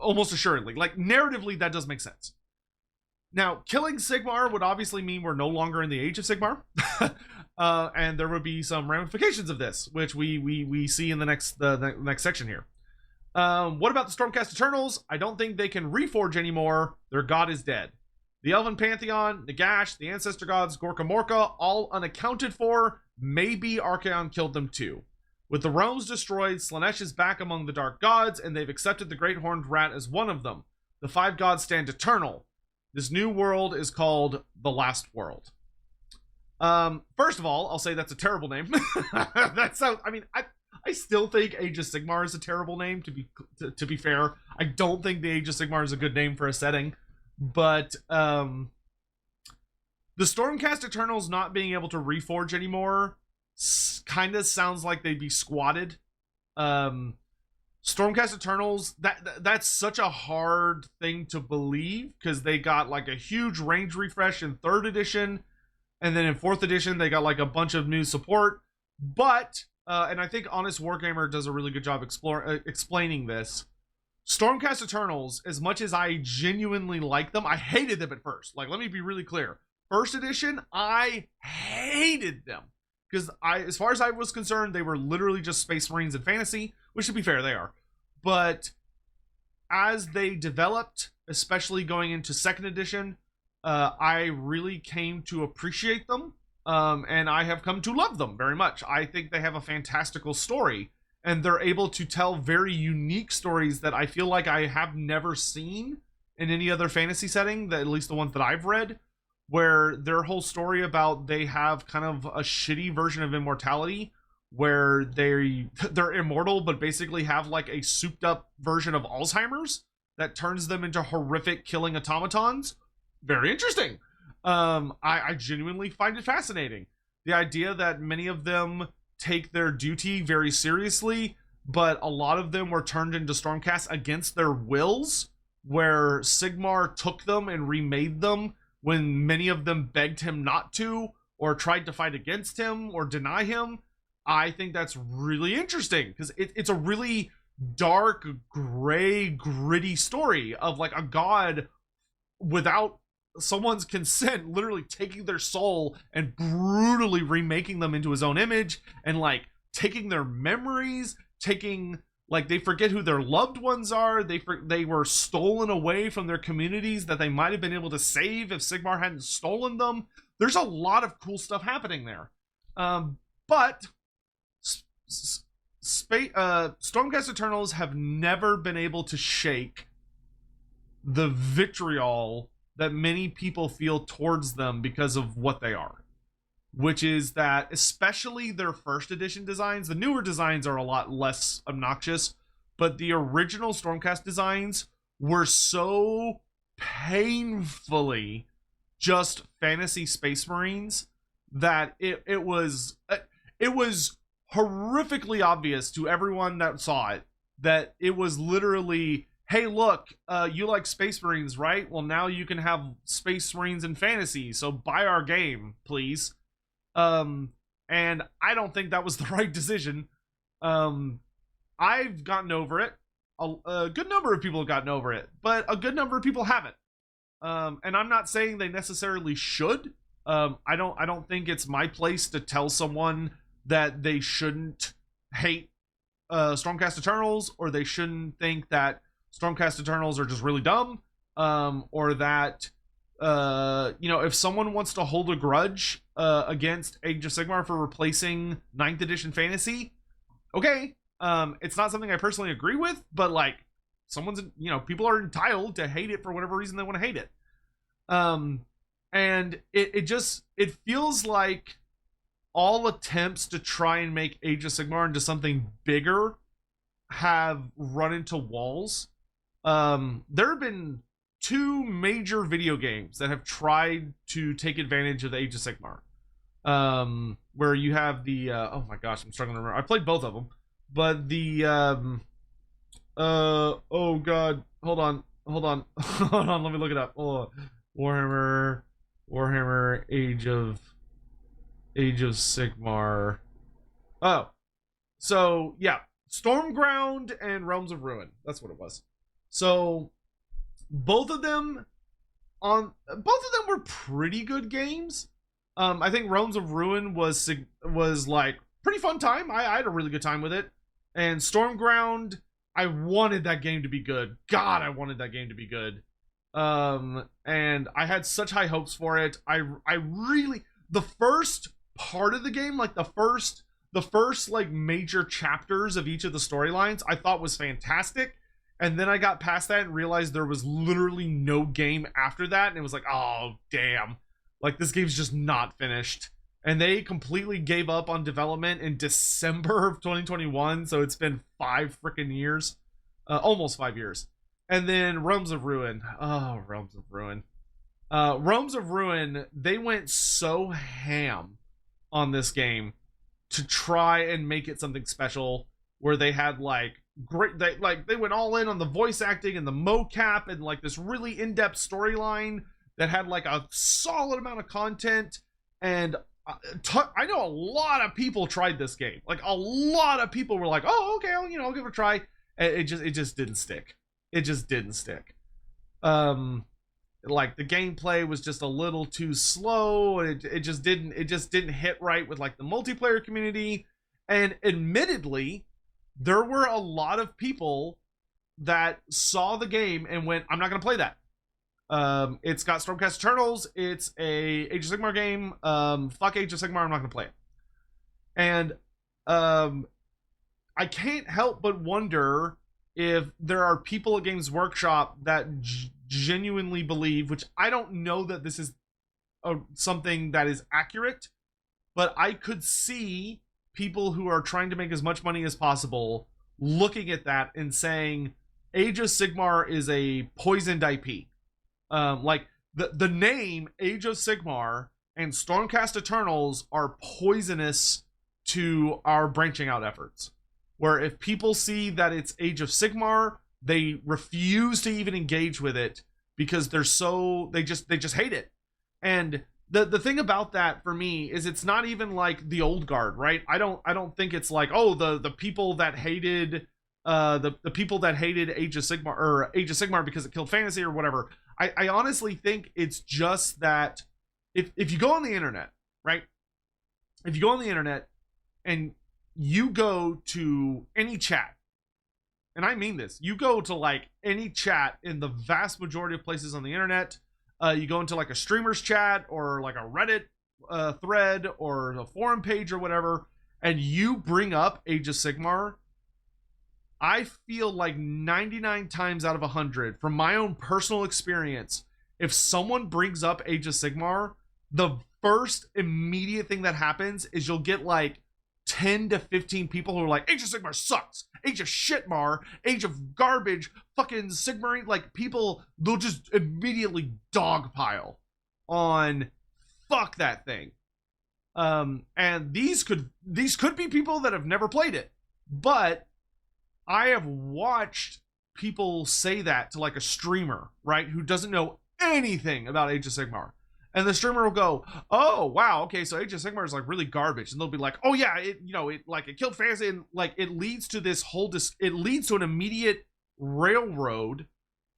Almost assuredly. Like, narratively, that does make sense. Now, killing Sigmar would obviously mean we're no longer in the Age of Sigmar. And there would be some ramifications of this, which we see in the next section here. What about the Stormcast Eternals? I don't think they can reforge anymore. Their god is dead. The Elven Pantheon, Nagash, the Ancestor Gods, Gorka Morka, all unaccounted for. Maybe Archaon killed them too. With the realms destroyed, Slaanesh is back among the Dark Gods, and they've accepted the Great Horned Rat as one of them. The 5 gods stand eternal. This new world is called the Last World. First of all, I'll say that's a terrible name. That sounds, I mean, I still think Age of Sigmar is a terrible name, to be fair. I don't think the Age of Sigmar is a good name for a setting. But, the Stormcast Eternals not being able to reforge anymore kind of sounds like they'd be squatted. Stormcast Eternals, that's such a hard thing to believe, because they got like a huge range refresh in 3rd edition, and then in 4th edition they got like a bunch of new support. But and I think Honest Wargamer does a really good job explaining this. Stormcast Eternals, as much as I genuinely like them, I hated them at first. Like, let me be really clear. 1st edition, I hated them. Because as far as I was concerned, they were literally just Space Marines and fantasy, which, to be fair, they are. But as they developed, especially going into 2nd edition, I really came to appreciate them. And I have come to love them very much. I think they have a fantastical story. And they're able to tell very unique stories that I feel like I have never seen in any other fantasy setting, at least the ones that I've read, where their whole story about they have kind of a shitty version of immortality where they're immortal but basically have like a souped up version of Alzheimer's that turns them into horrific killing automatons. Very interesting. I genuinely find it fascinating. The idea that many of them take their duty very seriously, but a lot of them were turned into Stormcast against their wills, where Sigmar took them and remade them when many of them begged him not to, or tried to fight against him or deny him. I think that's really interesting because it's a really dark, gray, gritty story of like a god without someone's consent literally taking their soul and brutally remaking them into his own image, and like taking their memories, taking, like, they forget who their loved ones are. They were stolen away from their communities that they might have been able to save if Sigmar hadn't stolen them. There's a lot of cool stuff happening there. But Stormcast Eternals have never been able to shake the vitriol that many people feel towards them because of what they are, which is that especially their first edition designs, the newer designs are a lot less obnoxious, but the original Stormcast designs were so painfully just fantasy Space Marines that it was horrifically obvious to everyone that saw it that it was literally, hey, look, you like Space Marines, right? Well, now you can have Space Marines in fantasy, so buy our game, please. And I don't think that was the right decision. I've gotten over it. A good number of people have gotten over it, but a good number of people haven't. And I'm not saying they necessarily should. I don't think it's my place to tell someone that they shouldn't hate Stormcast Eternals, or they shouldn't think that Stormcast Eternals are just really dumb, or that if someone wants to hold a grudge against Age of Sigmar for replacing 9th edition fantasy, okay. It's not something I personally agree with, but like, people are entitled to hate it for whatever reason they want to hate it. And it feels like all attempts to try and make Age of Sigmar into something bigger have run into walls. There have been 2 major video games that have tried to take advantage of the Age of Sigmar. Where you have the oh my gosh, I'm struggling to remember. I played both of them, but the oh god, hold on, let me look it up. Warhammer Age of Sigmar. Oh, so yeah, Stormground and Realms of Ruin. That's what it was. So both of them were pretty good games. I think Realms of Ruin was like pretty fun time. I had a really good time with it. And Stormground, I wanted that game to be good. God, I wanted that game to be good. And I had such high hopes for it. I really, the first part of the game, like the first like major chapters of each of the storylines, I thought was fantastic. And then I got past that and realized there was literally no game after that, and it was like, oh damn, like this game's just not finished. And they completely gave up on development in December of 2021, so it's been 5 freaking years, almost 5 years. And then Realms of Ruin. Realms of Ruin, they went so ham on this game to try and make it something special, where they had like they went all in on the voice acting and the mocap and like this really in-depth storyline that had like a solid amount of content. And I know a lot of people tried this game. Like a lot of people were like, oh, okay, I'll give it a try. It just didn't stick. It just didn't stick. Like the gameplay was just a little too slow. It just didn't hit right with like the multiplayer community. And admittedly, there were a lot of people that saw the game and went, I'm not going to play that. It's got Stormcast Eternals. It's a Age of Sigmar game. Fuck Age of Sigmar. I'm not going to play it. And I can't help but wonder if there are people at Games Workshop that genuinely believe, which I don't know that this is something that is accurate, but I could see people who are trying to make as much money as possible looking at that and saying Age of Sigmar is a poisoned IP. Like the name Age of Sigmar and Stormcast Eternals are poisonous to our branching out efforts. Where if people see that it's Age of Sigmar, they refuse to even engage with it because they just hate it. And the thing about that for me is it's not even like the old guard, right? I don't think it's like, oh, the people that hated the people that hated Age of Sigmar because it killed fantasy or whatever. I honestly think it's just that if you go on the internet, right? If you go on the internet and you go to any chat, and I mean this, you go to like any chat in the vast majority of places on the internet, you go into like a streamer's chat or like a Reddit thread or a forum page or whatever, and you bring up Age of Sigmar, I feel like 99 times out of 100, from my own personal experience, if someone brings up Age of Sigmar, the first immediate thing that happens is you'll get like 10 to 15 people who are like, Age of Sigmar sucks, Age of Shitmar, Age of garbage, fucking Sigmarine. Like, people, they'll just immediately dogpile on fuck that thing. And these could be people that have never played it, but I have watched people say that to like a streamer, right, who doesn't know anything about Age of Sigmar. And the streamer will go, oh, wow, okay, so Age of Sigmar is like really garbage. And they'll be like, oh yeah, it killed fantasy. And like, it leads to it leads to an immediate railroad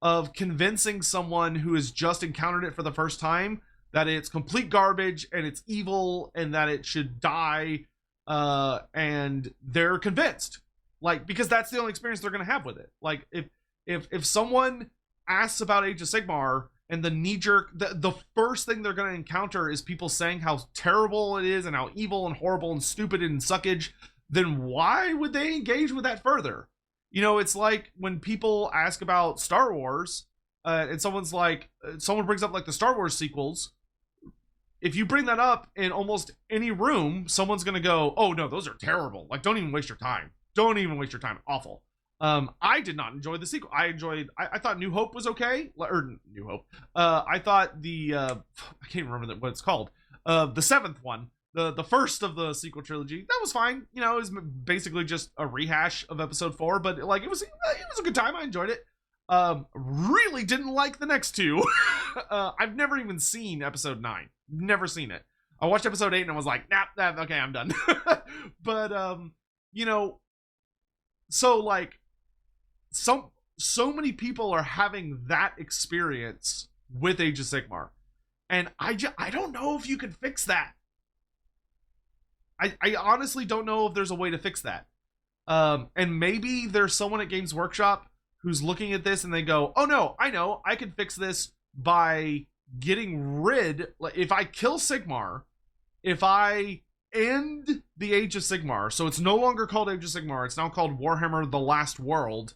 of convincing someone who has just encountered it for the first time that it's complete garbage and it's evil and that it should die. And they're convinced, like, because that's the only experience they're going to have with it. Like, if someone asks about Age of Sigmar, and the knee-jerk, the first thing they're going to encounter is people saying how terrible it is and how evil and horrible and stupid and suckage, then why would they engage with that further? You know, it's like when people ask about Star Wars, and someone brings up like the Star Wars sequels. If you bring that up in almost any room, someone's going to go, oh no, those are terrible. Like, don't even waste your time. Don't even waste your time. Awful. I did not enjoy the sequel. I thought New Hope was okay, or New Hope. I thought I can't remember what it's called. The seventh one, the first of the sequel trilogy, that was fine. You know, it was basically just a rehash of episode 4, but like it was a good time. I enjoyed it. Really didn't like the next two. I've never even seen episode 9. Never seen it. I watched episode 8 and I was like, nah, okay, I'm done. But you know, so like, so many people are having that experience with Age of Sigmar, and I don't know if you can fix that. I honestly don't know if there's a way to fix that. And maybe there's someone at Games Workshop who's looking at this and they go, oh no, I know, I can fix this by getting rid, like, if I kill Sigmar, if I end the Age of Sigmar, so it's no longer called Age of Sigmar, it's now called Warhammer The Last World,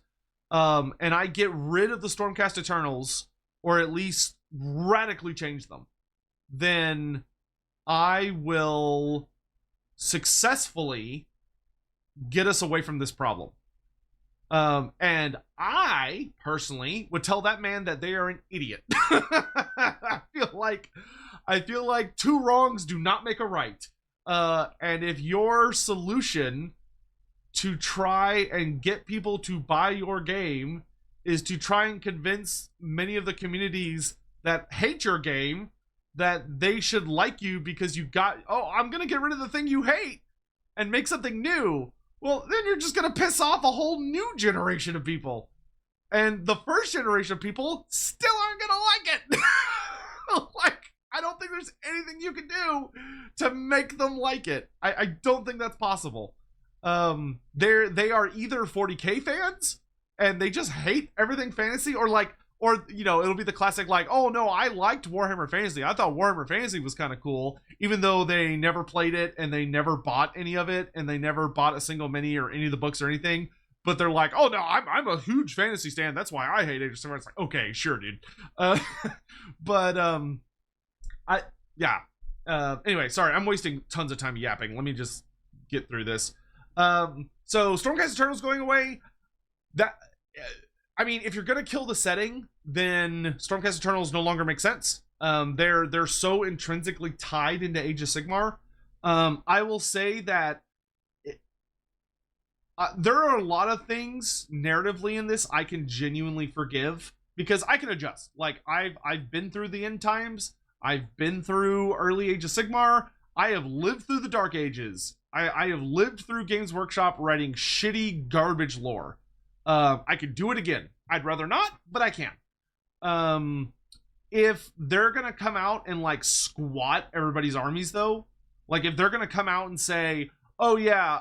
and I get rid of the Stormcast Eternals, or at least radically change them, then I will successfully get us away from this problem. And I personally would tell that man that they are an idiot. I feel like two wrongs do not make a right. And if your solution to try and get people to buy your game is to try and convince many of the communities that hate your game that they should like you because you got, oh, I'm going to get rid of the thing you hate and make something new, well, then you're just going to piss off a whole new generation of people. And the first generation of people still aren't going to like it. Like, I don't think there's anything you can do to make them like it. I don't think that's possible. They are either 40K fans and they just hate everything fantasy, or you know, it'll be the classic like, oh no, I liked Warhammer Fantasy. I thought Warhammer Fantasy was kind of cool, even though they never played it and they never bought any of it and they never bought a single mini or any of the books or anything. But they're like, oh no, I'm a huge fantasy stan. That's why I hate Age of Sigmar. It's like, okay, sure, dude. Anyway, sorry, I'm wasting tons of time yapping. Let me just get through this. So Stormcast Eternal's going away. That, I mean, if you're gonna kill the setting, then Stormcast Eternals no longer make sense. They're so intrinsically tied into Age of Sigmar. I will say that there are a lot of things narratively in this I can genuinely forgive because I can adjust. Like I've been through the end times. I've been through early Age of Sigmar. I have lived through the Dark Ages. I have lived through Games Workshop writing shitty garbage lore. I could do it again. I'd rather not, but I can. If they're gonna come out and like squat everybody's armies though, like if they're gonna come out and say, oh yeah,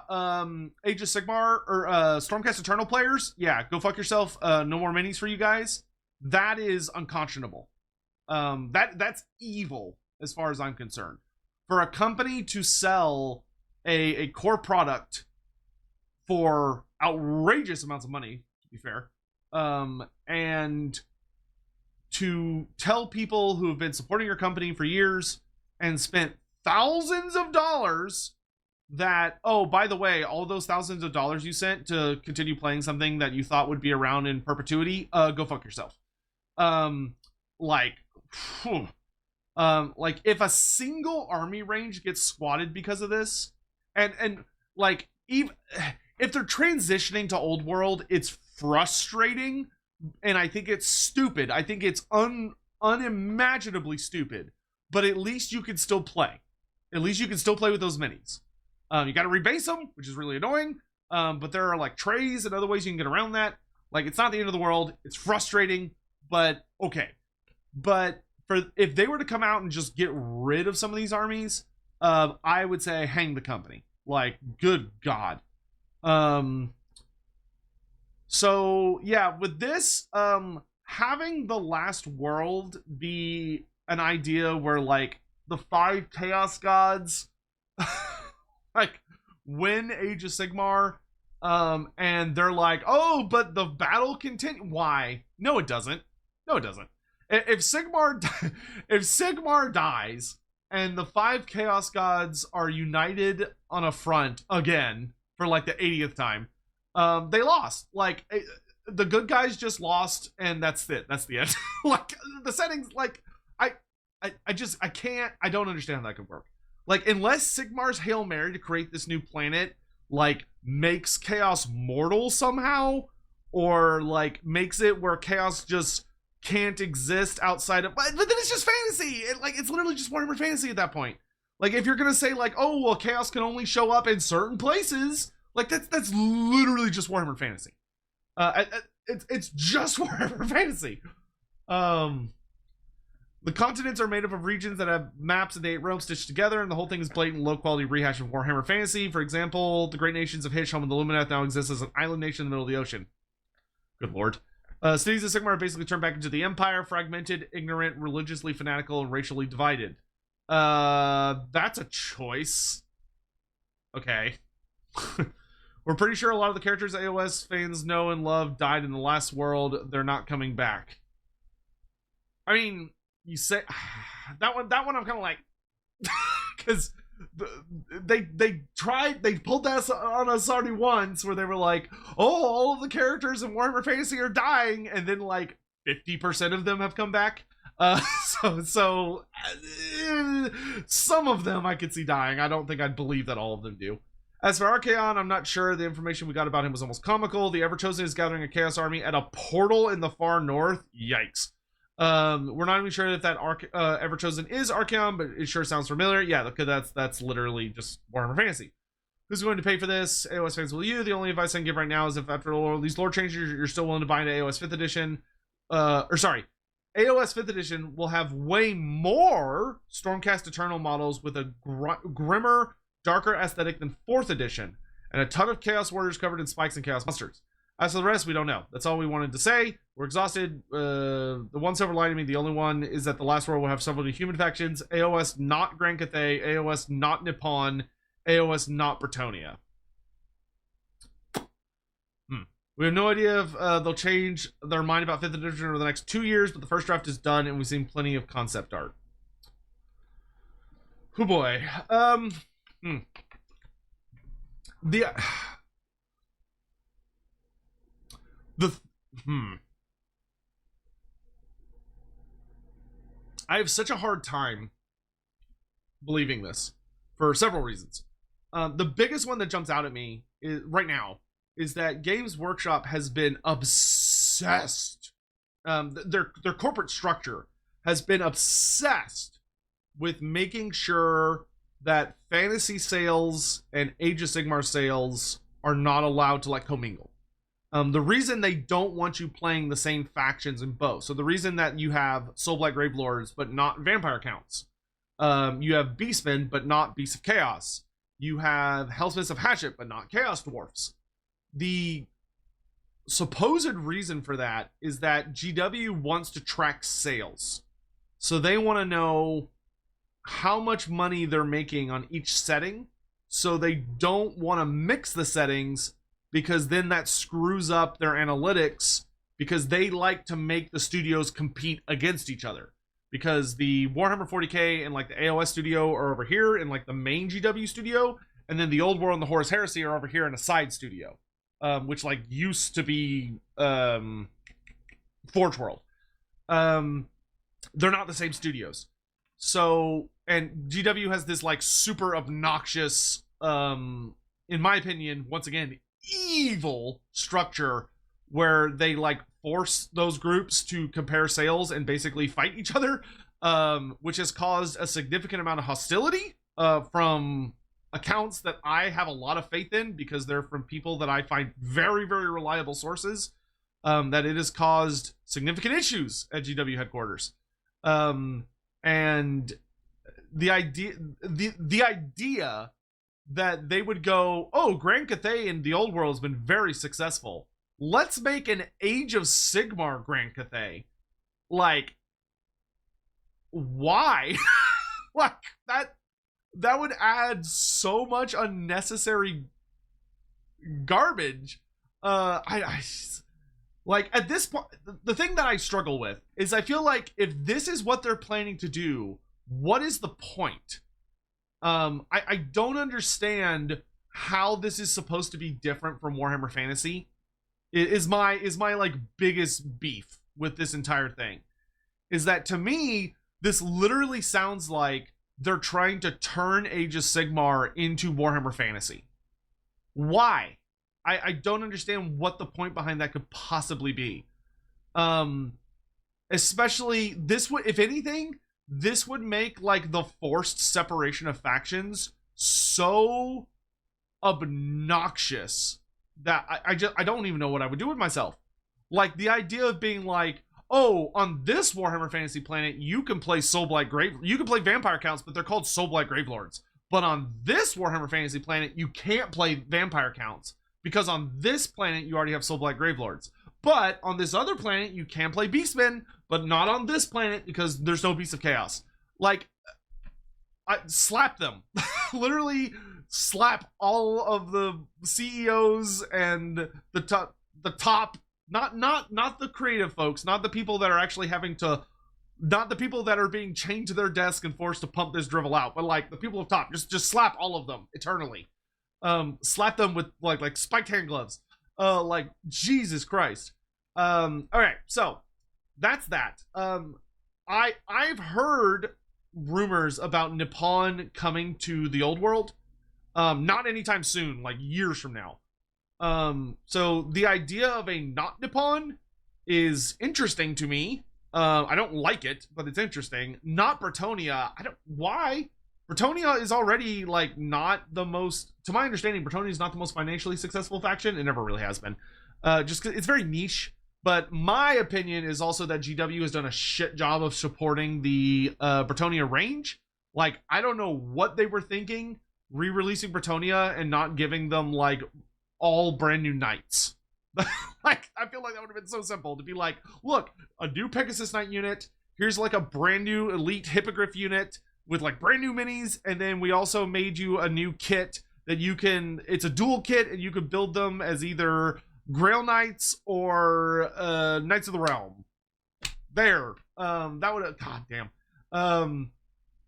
Age of Sigmar or Stormcast Eternal players, yeah, go fuck yourself, no more minis for you guys, that is unconscionable. That's evil as far as I'm concerned. For a company to sell a core product for outrageous amounts of money, to be fair, and to tell people who have been supporting your company for years and spent thousands of dollars that, oh, by the way, all those thousands of dollars you sent to continue playing something that you thought would be around in perpetuity, go fuck yourself. Like if a single army range gets squatted because of this, and like even if they're transitioning to Old World, it's frustrating, and I think it's stupid. I think it's unimaginably stupid. But at least you can still play. At least you can still play with those minis. You got to rebase them, which is really annoying. But there are like trays and other ways you can get around that. Like, it's not the end of the world. It's frustrating, but okay. But if they were to come out and just get rid of some of these armies, I would say hang the company. Like, good God. So yeah, with this, having the last world be an idea where like the 5 Chaos Gods like win Age of Sigmar, and they're like, oh, but the battle continue. Why? No, it doesn't. No, it doesn't. If Sigmar dies and the 5 Chaos Gods are united on a front again for like the 80th time, they lost. Like, the good guys just lost, and that's it. That's the end. Like, the settings, like, I can't, I don't understand how that could work. Like, unless Sigmar's Hail Mary to create this new planet, like, makes Chaos mortal somehow, or, like, makes it where Chaos just can't exist outside of, but then it's just fantasy. It's literally just Warhammer Fantasy at that point. Like, if you're gonna say, like, oh, well, Chaos can only show up in certain places, like, that's literally just Warhammer Fantasy. It's just Warhammer Fantasy. The continents are made up of regions that have maps of the 8 realms stitched together, and the whole thing is blatant, low-quality rehash of Warhammer Fantasy. For example, the great nations of Hish, home of the Luminath, now exists as an island nation in the middle of the ocean. Good lord. Cities of Sigmar are basically turned back into the Empire, fragmented, ignorant, religiously fanatical, and racially divided. That's a choice. Okay. We're pretty sure a lot of the characters AoS fans know and love died in the last world. They're not coming back. I mean, you say that one I'm kind of like, because they pulled that on us already once, where they were like, oh, all of the characters in Warhammer Fantasy are dying, and then like 50% of them have come back. So some of them I could see dying. I don't think I'd believe that all of them do. As for Archaon, I'm not sure. The information we got about him was almost comical. The Everchosen is gathering a Chaos army at a portal in the far north. Yikes. We're not even sure if that Everchosen is Archaon, but it sure sounds familiar. Yeah, because that's literally just Warhammer Fantasy. Who's going to pay for this? AoS fans will you. The only advice I can give right now is if after all these lore changes, you're still willing to buy into AoS 5th edition, AoS 5th edition will have way more Stormcast Eternal models with a grimmer, darker aesthetic than 4th edition, and a ton of Chaos Warriors covered in spikes and Chaos Monsters. As for the rest, we don't know. That's all we wanted to say. We're exhausted. The one silver lining, the only one, is that the last world will have several new human factions. AoS not Grand Cathay, AoS not Nippon, AoS not Bretonia. We have no idea if they'll change their mind about 5th edition over the next 2 years, but the first draft is done, and we've seen plenty of concept art. Oh boy. the the I have such a hard time believing this for several reasons. The biggest one that jumps out at me is, right now, is that Games Workshop has been obsessed. Their corporate structure has been obsessed with making sure that fantasy sales and Age of Sigmar sales are not allowed to like commingle. The reason they don't want you playing the same factions in both. So the reason that you have Soulblight Gravelords but not Vampire Counts. You have Beastmen but not Beasts of Chaos. You have Hellsmiths of Hatchet but not Chaos Dwarfs. The supposed reason for that is that GW wants to track sales. So they want to know how much money they're making on each setting. So they don't want to mix the settings, because then that screws up their analytics, because they like to make the studios compete against each other. Because the Warhammer 40k and like the AoS studio are over here in like the main GW studio, and then the Old World and the Horus Heresy are over here in a side studio, which like used to be Forge World. They're not the same studios. So, and GW has this like super obnoxious, in my opinion, once again, evil structure where they like force those groups to compare sales and basically fight each other, which has caused a significant amount of hostility from accounts that I have a lot of faith in, because they're from people that I find very, very reliable sources, that it has caused significant issues at GW headquarters. And the idea that they would go, oh, Grand Cathay in the Old World has been very successful, let's make an Age of Sigmar Grand Cathay. Like, why? Like, that would add so much unnecessary garbage. I like, at this point, the thing that I struggle with is I feel like if this is what they're planning to do, what is the point? I don't understand how this is supposed to be different from Warhammer Fantasy. Is my like biggest beef with this entire thing, is that to me this literally sounds like they're trying to turn Age of Sigmar into Warhammer Fantasy. Why? I don't understand what the point behind that could possibly be. Especially this would, if anything, this would make like the forced separation of factions so obnoxious that I don't even know what I would do with myself. Like the idea of being like, oh, on this Warhammer Fantasy planet you can play you can play Vampire Counts, but they're called Soulblight Gravelords. But on this Warhammer Fantasy planet you can't play Vampire Counts, because on this planet you already have Soulblight Gravelords. But on this other planet you can play Beastmen, but not on this planet because there's no Beasts of Chaos. Like, I slap them. Literally slap all of the CEOs and the top, not the creative folks, not the people that are actually having to, not the people that are being chained to their desk and forced to pump this drivel out, but like the people up top. Just slap all of them eternally. Slap them with like spiked hand gloves. Like, Jesus Christ. All right, so that's that. I've heard rumors about Nippon coming to the Old World. Not anytime soon, like years from now. So the idea of a not Nippon is interesting to me. I don't like it, but it's interesting. Not Bretonia. Why? Bretonia is already like not the most, to my understanding, Bretonia is not the most financially successful faction. It never really has been. Just 'cause it's very niche. But my opinion is also that GW has done a shit job of supporting the Bretonia range. Like, I don't know what they were thinking re-releasing Bretonia and not giving them like all brand new knights. Like, I feel like that would have been so simple to be like, look, a new Pegasus Knight unit, here's like a brand new elite Hippogriff unit with like brand new minis, and then we also made you a new kit that you can, it's a dual kit, and you can build them as either Grail Knights or Knights of the Realm. There. That would have, god damn.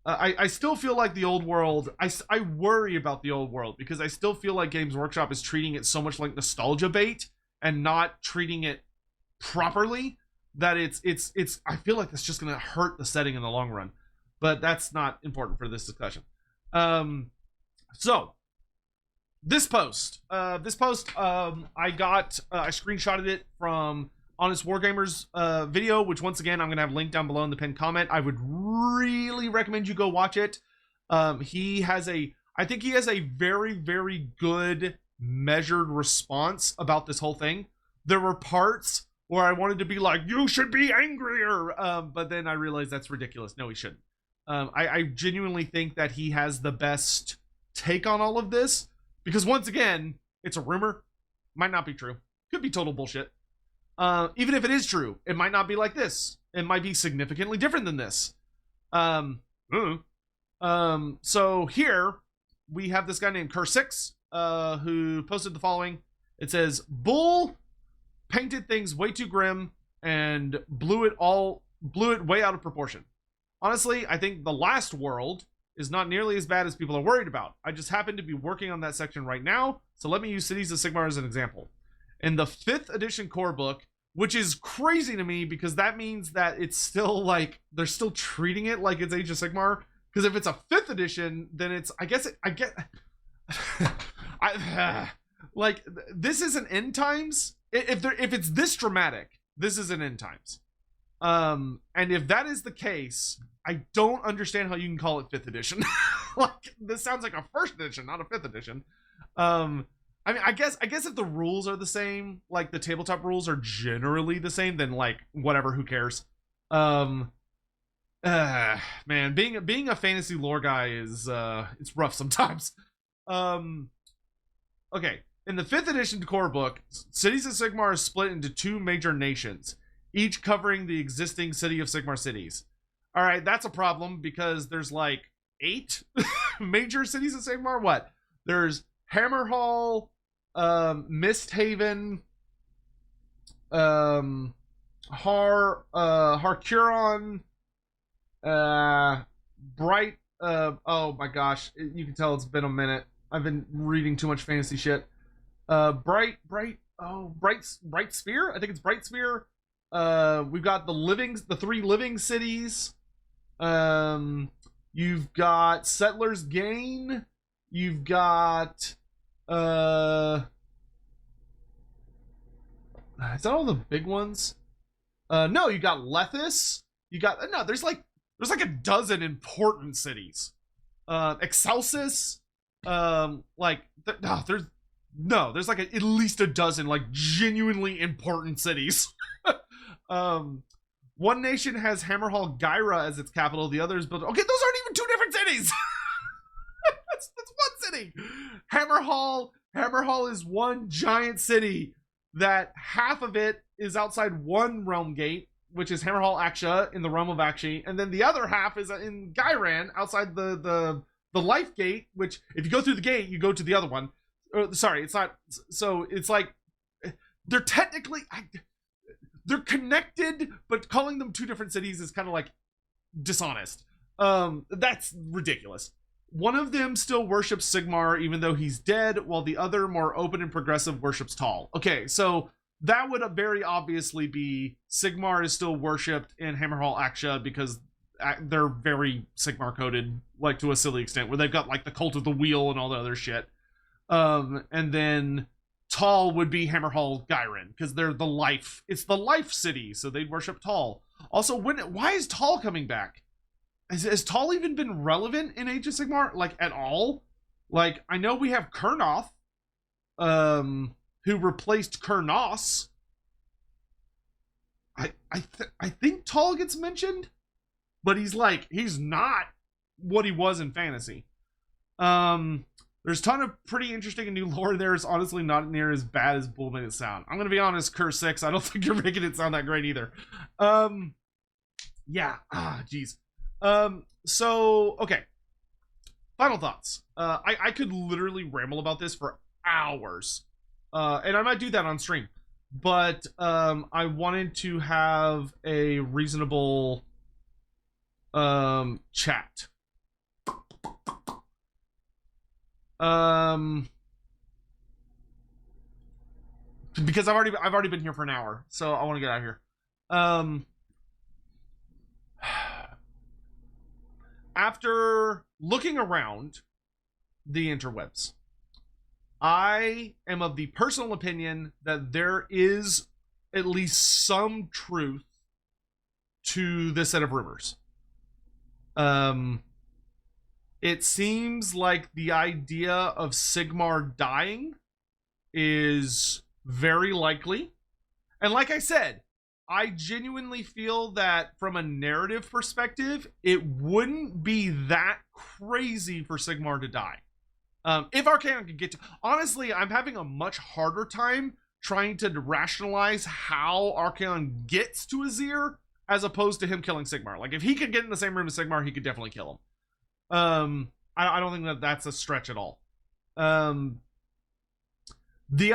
I still feel like the old world, I worry about the old world because I still feel like Games Workshop is treating it so much like nostalgia bait and not treating it properly, that it's I feel like it's just going to hurt the setting in the long run. But that's not important for this discussion. So this post, I screenshotted it from Honest Wargamers video, which once again I'm gonna have linked down below in the pinned comment. I would really recommend you go watch it. I think he has a very, very good measured response about this whole thing. There were parts where I wanted to be like, you should be angrier, but then I realized that's ridiculous. No, he shouldn't. I genuinely think that he has the best take on all of this, because once again, it's a rumor, might not be true, could be total bullshit. Even if it is true, it might not be like this. It might be significantly different than this. So here we have this guy named Cur6, who posted the following. It says, Bull painted things way too grim and blew it way out of proportion. Honestly, I think the last world is not nearly as bad as people are worried about. I just happen to be working on that section right now, so let me use Cities of Sigmar as an example. In the 5th edition core book, which is crazy to me because that means that it's still like, they're still treating it like it's Age of Sigmar. Because if it's a 5th edition, then it's, like, this isn't end times. If it's this dramatic, this isn't end times. And if that is the case, I don't understand how you can call it 5th edition. Like, this sounds like a 1st edition, not a 5th edition. I mean, I guess if the rules are the same, like the tabletop rules are generally the same, then like whatever, who cares? Man, being a fantasy lore guy is it's rough sometimes. Okay, in the 5th edition core book, Cities of Sigmar is split into 2 major nations, each covering the existing City of Sigmar cities. All right, that's a problem because there's like 8 major Cities of Sigmar. What? There's Hammerhall, Misthaven, Harcuron, Bright, oh my gosh, you can tell it's been a minute. I've been reading too much fantasy shit. Bright Sphere? I think it's Bright Sphere. We've got the 3 living cities. You've got Settlers Gain. You've got is that all the big ones? No, you got Lethis. You got there's like a dozen important cities. Excelsis. There's like at least a dozen like genuinely important cities. One nation has Hammerhall Gyra as its capital. The others built. Okay, those aren't even 2 different cities. That's one city. Hammerhall is one giant city that half of it is outside one realm gate, which is Hammerhall Aksha in the realm of Akshi, and then the other half is in Gyran outside the life gate, which if you go through the gate, you go to the other one. Sorry, it's not. So it's like they're technically they're connected, but calling them 2 different cities is kind of like dishonest. That's ridiculous. One of them still worships Sigmar, even though he's dead, while the other, more open and progressive, worships Tal. Okay, so that would very obviously be Sigmar is still worshipped in Hammerhall Aksha because they're very Sigmar coded, like to a silly extent, where they've got like the Cult of the Wheel and all the other shit. And then Tal would be Hammerhall Gyran because they're the life. It's the life city, so they'd worship Tal. Also, why is Tal coming back? Has Tal even been relevant in Age of Sigmar, like, at all? Like, I know we have Kurnoth, who replaced Kurnos. I think Tal gets mentioned, but he's not what he was in fantasy. There's a ton of pretty interesting and new lore there. It's honestly not near as bad as Bull made it sound. I'm gonna be honest, Cur6, I don't think you're making it sound that great either. Yeah, geez. So, okay. Final thoughts. I could literally ramble about this for hours. And I might do that on stream. But, I wanted to have a reasonable, chat. Because I've already been here for an hour, so I want to get out of here. After looking around the interwebs, I am of the personal opinion that there is at least some truth to this set of rumors. It seems like the idea of Sigmar dying is very likely. And like I said, I genuinely feel that from a narrative perspective, it wouldn't be that crazy for Sigmar to die. If Archaon could get to... Honestly, I'm having a much harder time trying to rationalize how Archaon gets to Azir as opposed to him killing Sigmar. Like, if he could get in the same room as Sigmar, he could definitely kill him. I don't think that that's a stretch at all. The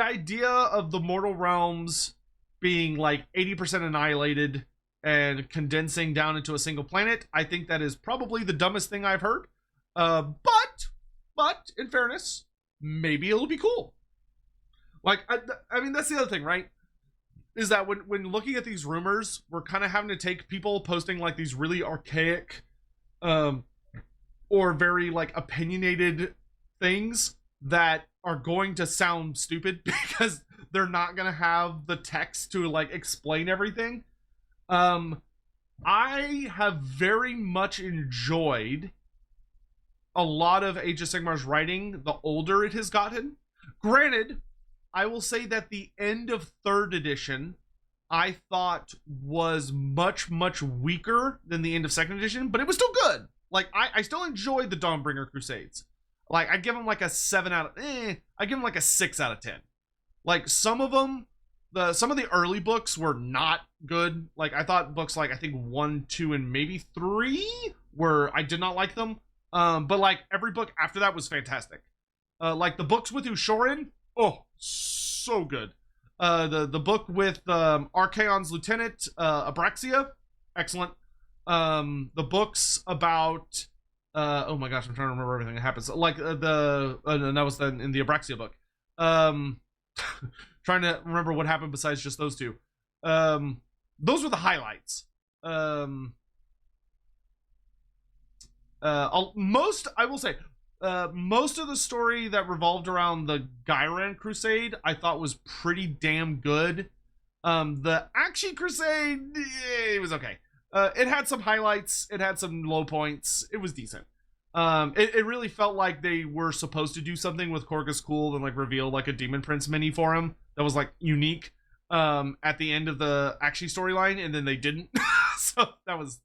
idea of the mortal realms being like 80% annihilated and condensing down into a single planet, I think that is probably the dumbest thing I've heard. But in fairness, maybe it'll be cool. Like, I mean, that's the other thing, right? Is that when looking at these rumors, we're kind of having to take people posting like these really archaic, or very like opinionated things that are going to sound stupid because they're not going to have the text to like explain everything. I have very much enjoyed a lot of Age of Sigmar's writing the older it has gotten. Granted, I will say that the end of 3rd edition I thought was much, much weaker than the end of 2nd edition, but it was still good. Like, I still enjoyed the Dawnbringer Crusades. Like, I give them like a 7 out of... I give them like a 6 out of 10. Like, some of them... Some of the early books were not good. Like, I thought books like, I think 1, 2, and maybe 3 were... I did not like them. But, like, every book after that was fantastic. Like, the books with Ushorin... Oh, so good. The book with Archaon's lieutenant, Abraxia... Excellent. The books about oh my gosh, I'm trying to remember everything that happens. Like that was then in the Abraxia book. Trying to remember what happened besides just those two. Those were the highlights. I will say, most of the story that revolved around the Gyran Crusade, I thought was pretty damn good. The Akshi Crusade, it was okay. It had some highlights. It had some low points. It was decent. It really felt like they were supposed to do something with Korgus Cool and like reveal like a Demon Prince mini for him that was like unique at the end of the Akshi storyline, and then they didn't. So that was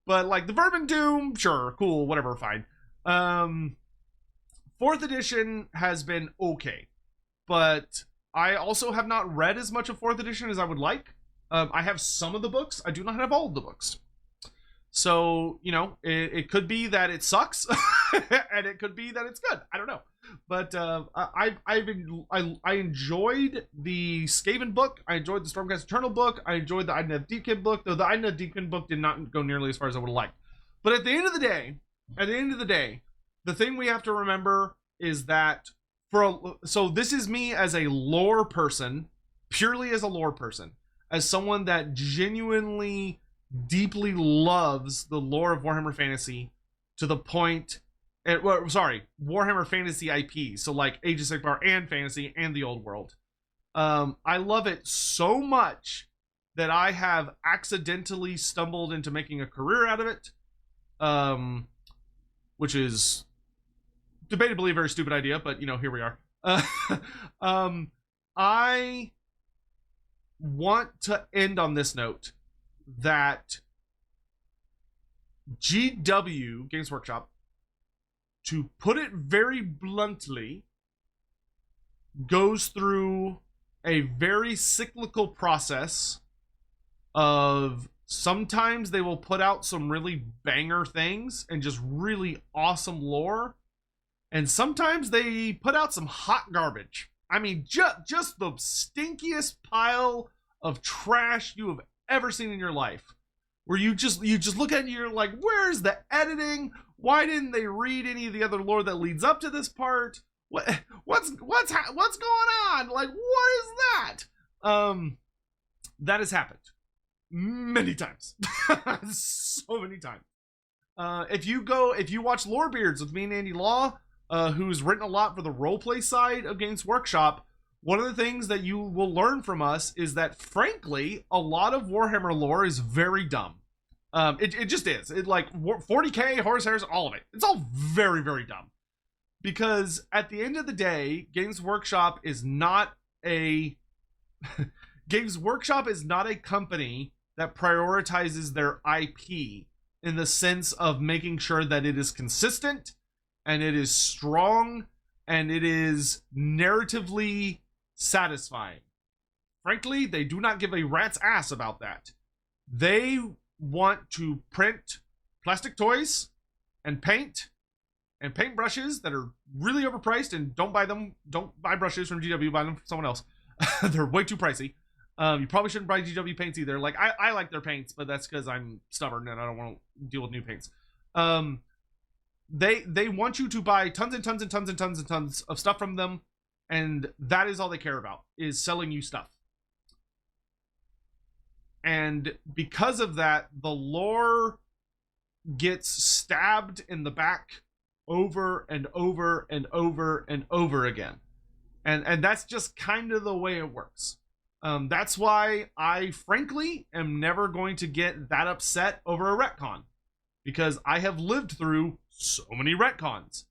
but like the Vermin Doom, sure, cool, whatever, fine. 4th edition has been okay, but I also have not read as much of 4th edition as I would like. I have some of the books. I do not have all of the books. So, you know, it could be that it sucks, and it could be that it's good. I don't know. But I enjoyed the Skaven book. I enjoyed the Stormcast Eternal book. I enjoyed the Idnev Deepkin book, though the Idnev Deepkin book did not go nearly as far as I would have liked. But at the end of the day, the thing we have to remember is that so this is me as a lore person, purely as a lore person. As someone that genuinely, deeply loves the lore of Warhammer Fantasy to the point... Warhammer Fantasy IP. So like Age of Sigmar and Fantasy and the Old World. I love it so much that I have accidentally stumbled into making a career out of it. Which is debatably a very stupid idea, but, you know, here we are. I want to end on this note that GW, Games Workshop, to put it very bluntly, goes through a very cyclical process of sometimes they will put out some really banger things and just really awesome lore, and sometimes they put out some hot garbage. I mean, just the stinkiest pile of trash you have ever seen in your life. where you just look at it and you're like, where's the editing? Why didn't they read any of the other lore that leads up to this part? What's going on? Like, what is that? That has happened many times. So many times. If you watch Lorebeards with me and Andy Law, who's written a lot for the roleplay side of Games Workshop, one of the things that you will learn from us is that, frankly, a lot of Warhammer lore is very dumb. It just is. It, like 40k, Horsehairs, all of it. It's all very, very dumb. Because at the end of the day, Games Workshop is not a Games Workshop is not a company that prioritizes their IP in the sense of making sure that it is consistent and it is strong and it is narratively satisfying. Frankly, they do not give a rat's ass about that. They want to print plastic toys and paint and paintbrushes that are really overpriced, and don't buy brushes from GW, buy them from someone else. They're way too pricey. You probably shouldn't buy GW paints either. Like, I like their paints, but that's because I'm stubborn and I don't want to deal with new paints. They want you to buy tons and tons and tons and tons and tons of stuff from them, and that is all they care about, is selling you stuff. And because of that, the lore gets stabbed in the back over and over and over and over again. And that's just kind of the way it works. That's why I, frankly, am never going to get that upset over a retcon, because I have lived through so many retcons.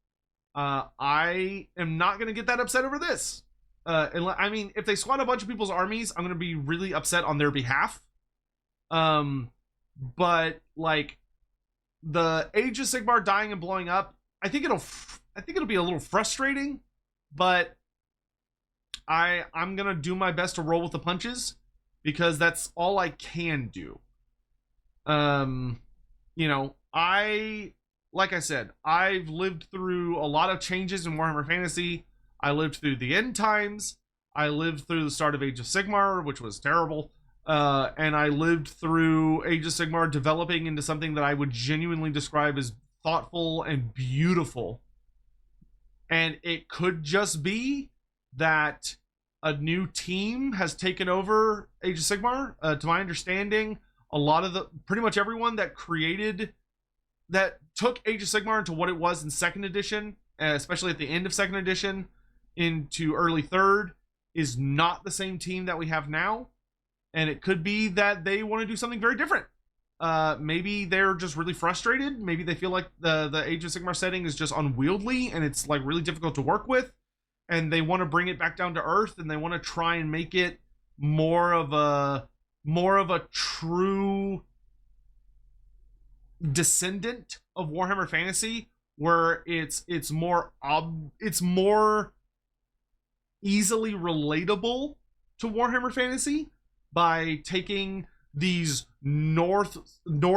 I am not going to get that upset over this. I mean, if they squat a bunch of people's armies, I'm going to be really upset on their behalf. But like the Age of Sigmar dying and blowing up, I think it'll be a little frustrating, but I'm gonna do my best to roll with the punches, because that's all I can do. You know, like I said, I've lived through a lot of changes in Warhammer Fantasy. I lived through the end times. I lived through the start of Age of Sigmar, which was terrible. And I lived through Age of Sigmar developing into something that I would genuinely describe as thoughtful and beautiful. And it could just be that a new team has taken over Age of Sigmar. To my understanding, a lot of pretty much everyone that took Age of Sigmar into what it was in 2nd edition, especially at the end of 2nd edition into early 3rd, is not the same team that we have now. And it could be that they want to do something very different. Maybe they're just really frustrated. Maybe they feel like the Age of Sigmar setting is just unwieldy and it's like really difficult to work with. And they want to bring it back down to earth, and they want to try and make it more of a true descendant of Warhammer Fantasy, where it's more easily relatable to Warhammer Fantasy, by taking these Norse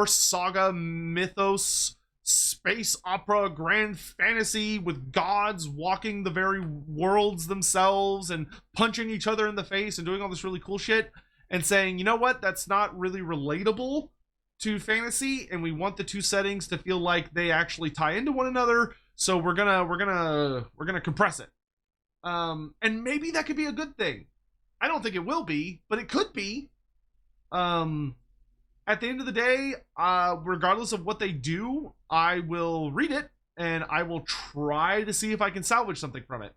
saga mythos, space opera, grand fantasy with gods walking the very worlds themselves and punching each other in the face and doing all this really cool shit, and saying, you know what, that's not really relatable to fantasy, and we want the two settings to feel like they actually tie into one another, so we're gonna compress it. And maybe that could be a good thing. I don't think it will be, but it could be. At the end of the day, regardless of what they do, I will read it, and I will try to see if I can salvage something from it.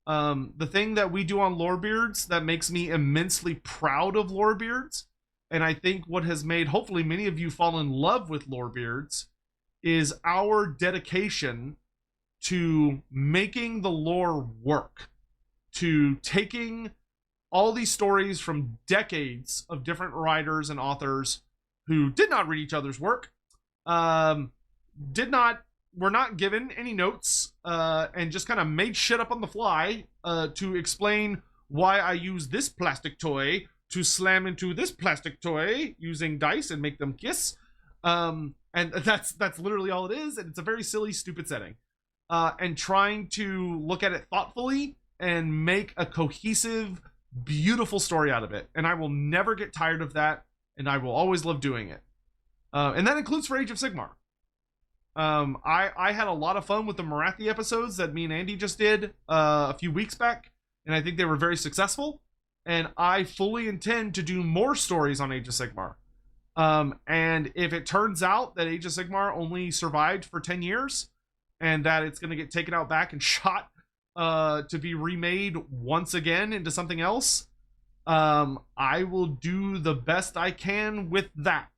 The thing that we do on Lorebeards that makes me immensely proud of Lorebeards, and I think what has made hopefully many of you fall in love with Lorebeards, is our dedication to making the lore work, to taking all these stories from decades of different writers and authors who did not read each other's work, were not given any notes, and just kind of made shit up on the fly to explain why I use this plastic toy to slam into this plastic toy using dice and make them kiss. And that's literally all it is, and it's a very silly, stupid setting. And trying to look at it thoughtfully and make a cohesive, beautiful story out of it. And I will never get tired of that, and I will always love doing it. And that includes for Age of Sigmar. I had a lot of fun with the Marathi episodes that me and Andy just did a few weeks back, and I think they were very successful. And I fully intend to do more stories on Age of Sigmar. And if it turns out that Age of Sigmar only survived for 10 years, and that it's going to get taken out back and shot to be remade once again into something else, I will do the best I can with that.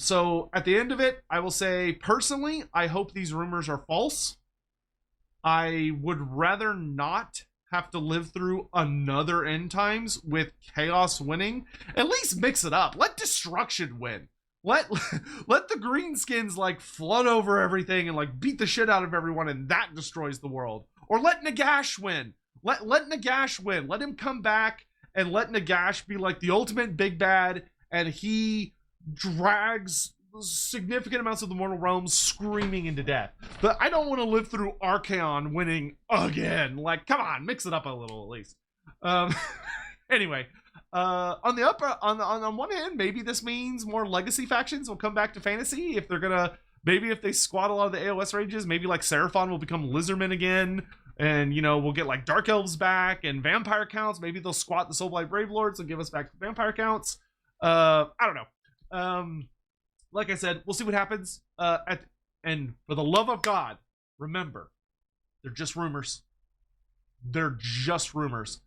So at the end of it, I will say, personally, I hope these rumors are false. I would rather not have to live through another End Times with Chaos winning. At least mix it up. Let Destruction win. Let the Greenskins like flood over everything and like beat the shit out of everyone, and that destroys the world. Or let Nagash win. Let Nagash win. Let him come back and let Nagash be like the ultimate big bad, and he drags significant amounts of the mortal realms screaming into death. But I don't want to live through Archaon winning again. Like, come on, mix it up a little at least. Anyway, on one hand, maybe this means more legacy factions will come back to fantasy if they're gonna. Maybe if they squat a lot of the AoS ranges, maybe like Seraphon will become Lizardmen again, and you know we'll get like Dark Elves back and vampire counts. Maybe they'll squat the Soulblight Brave Lords and give us back vampire counts. I don't know. Like I said, we'll see what happens. And for the love of God, remember, they're just rumors. They're just rumors.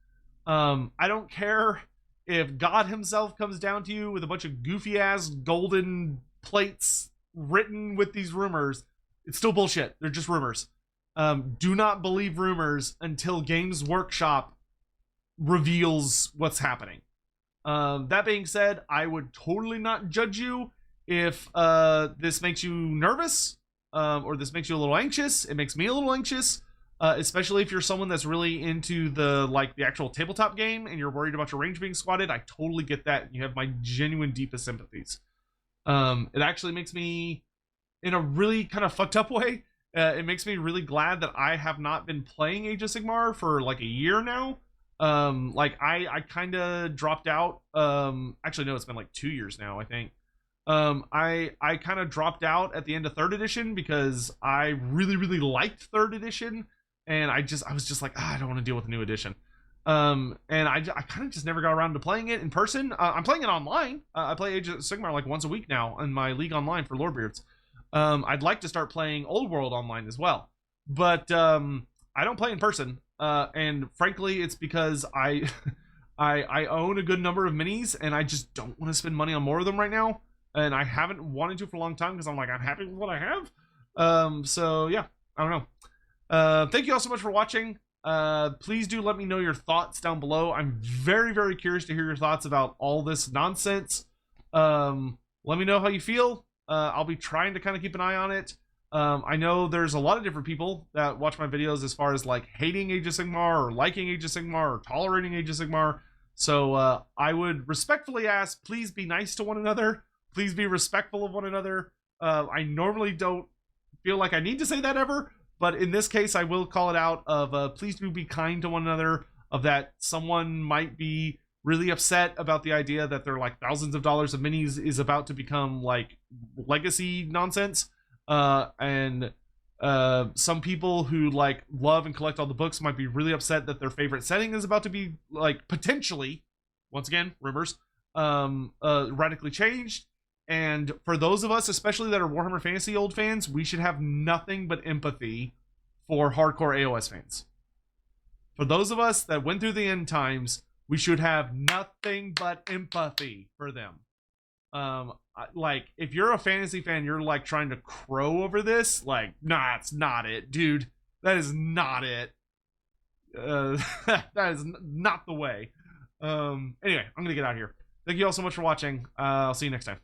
I don't care if God himself comes down to you with a bunch of goofy ass golden plates written with these rumors. It's still bullshit. They're just rumors. Do not believe rumors until Games Workshop reveals what's happening. That being said, I would totally not judge you if this makes you nervous, or this makes you a little anxious. It makes me a little anxious, especially if you're someone that's really into the actual tabletop game and you're worried about your range being squatted. I totally get that. You have my genuine deepest sympathies. It actually makes me, in a really kind of fucked up way, it makes me really glad that I have not been playing Age of Sigmar for like a year now. I kind of dropped out. Actually, no, it's been like 2 years now, I think. I kind of dropped out at the end of 3rd edition because I really, really liked 3rd edition, and I was just like, I don't want to deal with a new edition. And I kind of just never got around to playing it in person. I'm playing it online. I play Age of Sigmar like once a week now in my league online for Lordbeards. I'd like to start playing Old World online as well, but I don't play in person. And frankly, it's because I own a good number of minis, and I just don't want to spend money on more of them right now. And I haven't wanted to for a long time because I'm like, I'm happy with what I have. So yeah, I don't know. Thank you all so much for watching. Please do let me know your thoughts down below. I'm very, very curious to hear your thoughts about all this nonsense. Let me know how you feel. I'll be trying to kind of keep an eye on it. I know there's a lot of different people that watch my videos as far as like hating Age of Sigmar or liking Age of Sigmar or tolerating Age of Sigmar. So I would respectfully ask, please be nice to one another. Please be respectful of one another. I normally don't feel like I need to say that ever, but in this case, I will call it out of please do be kind to one another, of that someone might be really upset about the idea that their like thousands of dollars of minis is about to become like legacy nonsense. And some people who like love and collect all the books might be really upset that their favorite setting is about to be like potentially, once again, rumors, radically changed. And for those of us, especially that are Warhammer Fantasy old fans, we should have nothing but empathy for hardcore AoS fans. For those of us that went through the End Times, we should have nothing but empathy for them. Like, if you're a fantasy fan, you're like trying to crow over this, like, nah, it's not it, dude. That is not it. That is not the way. Anyway, I'm gonna get out of here. Thank you all so much for watching. I'll see you next time.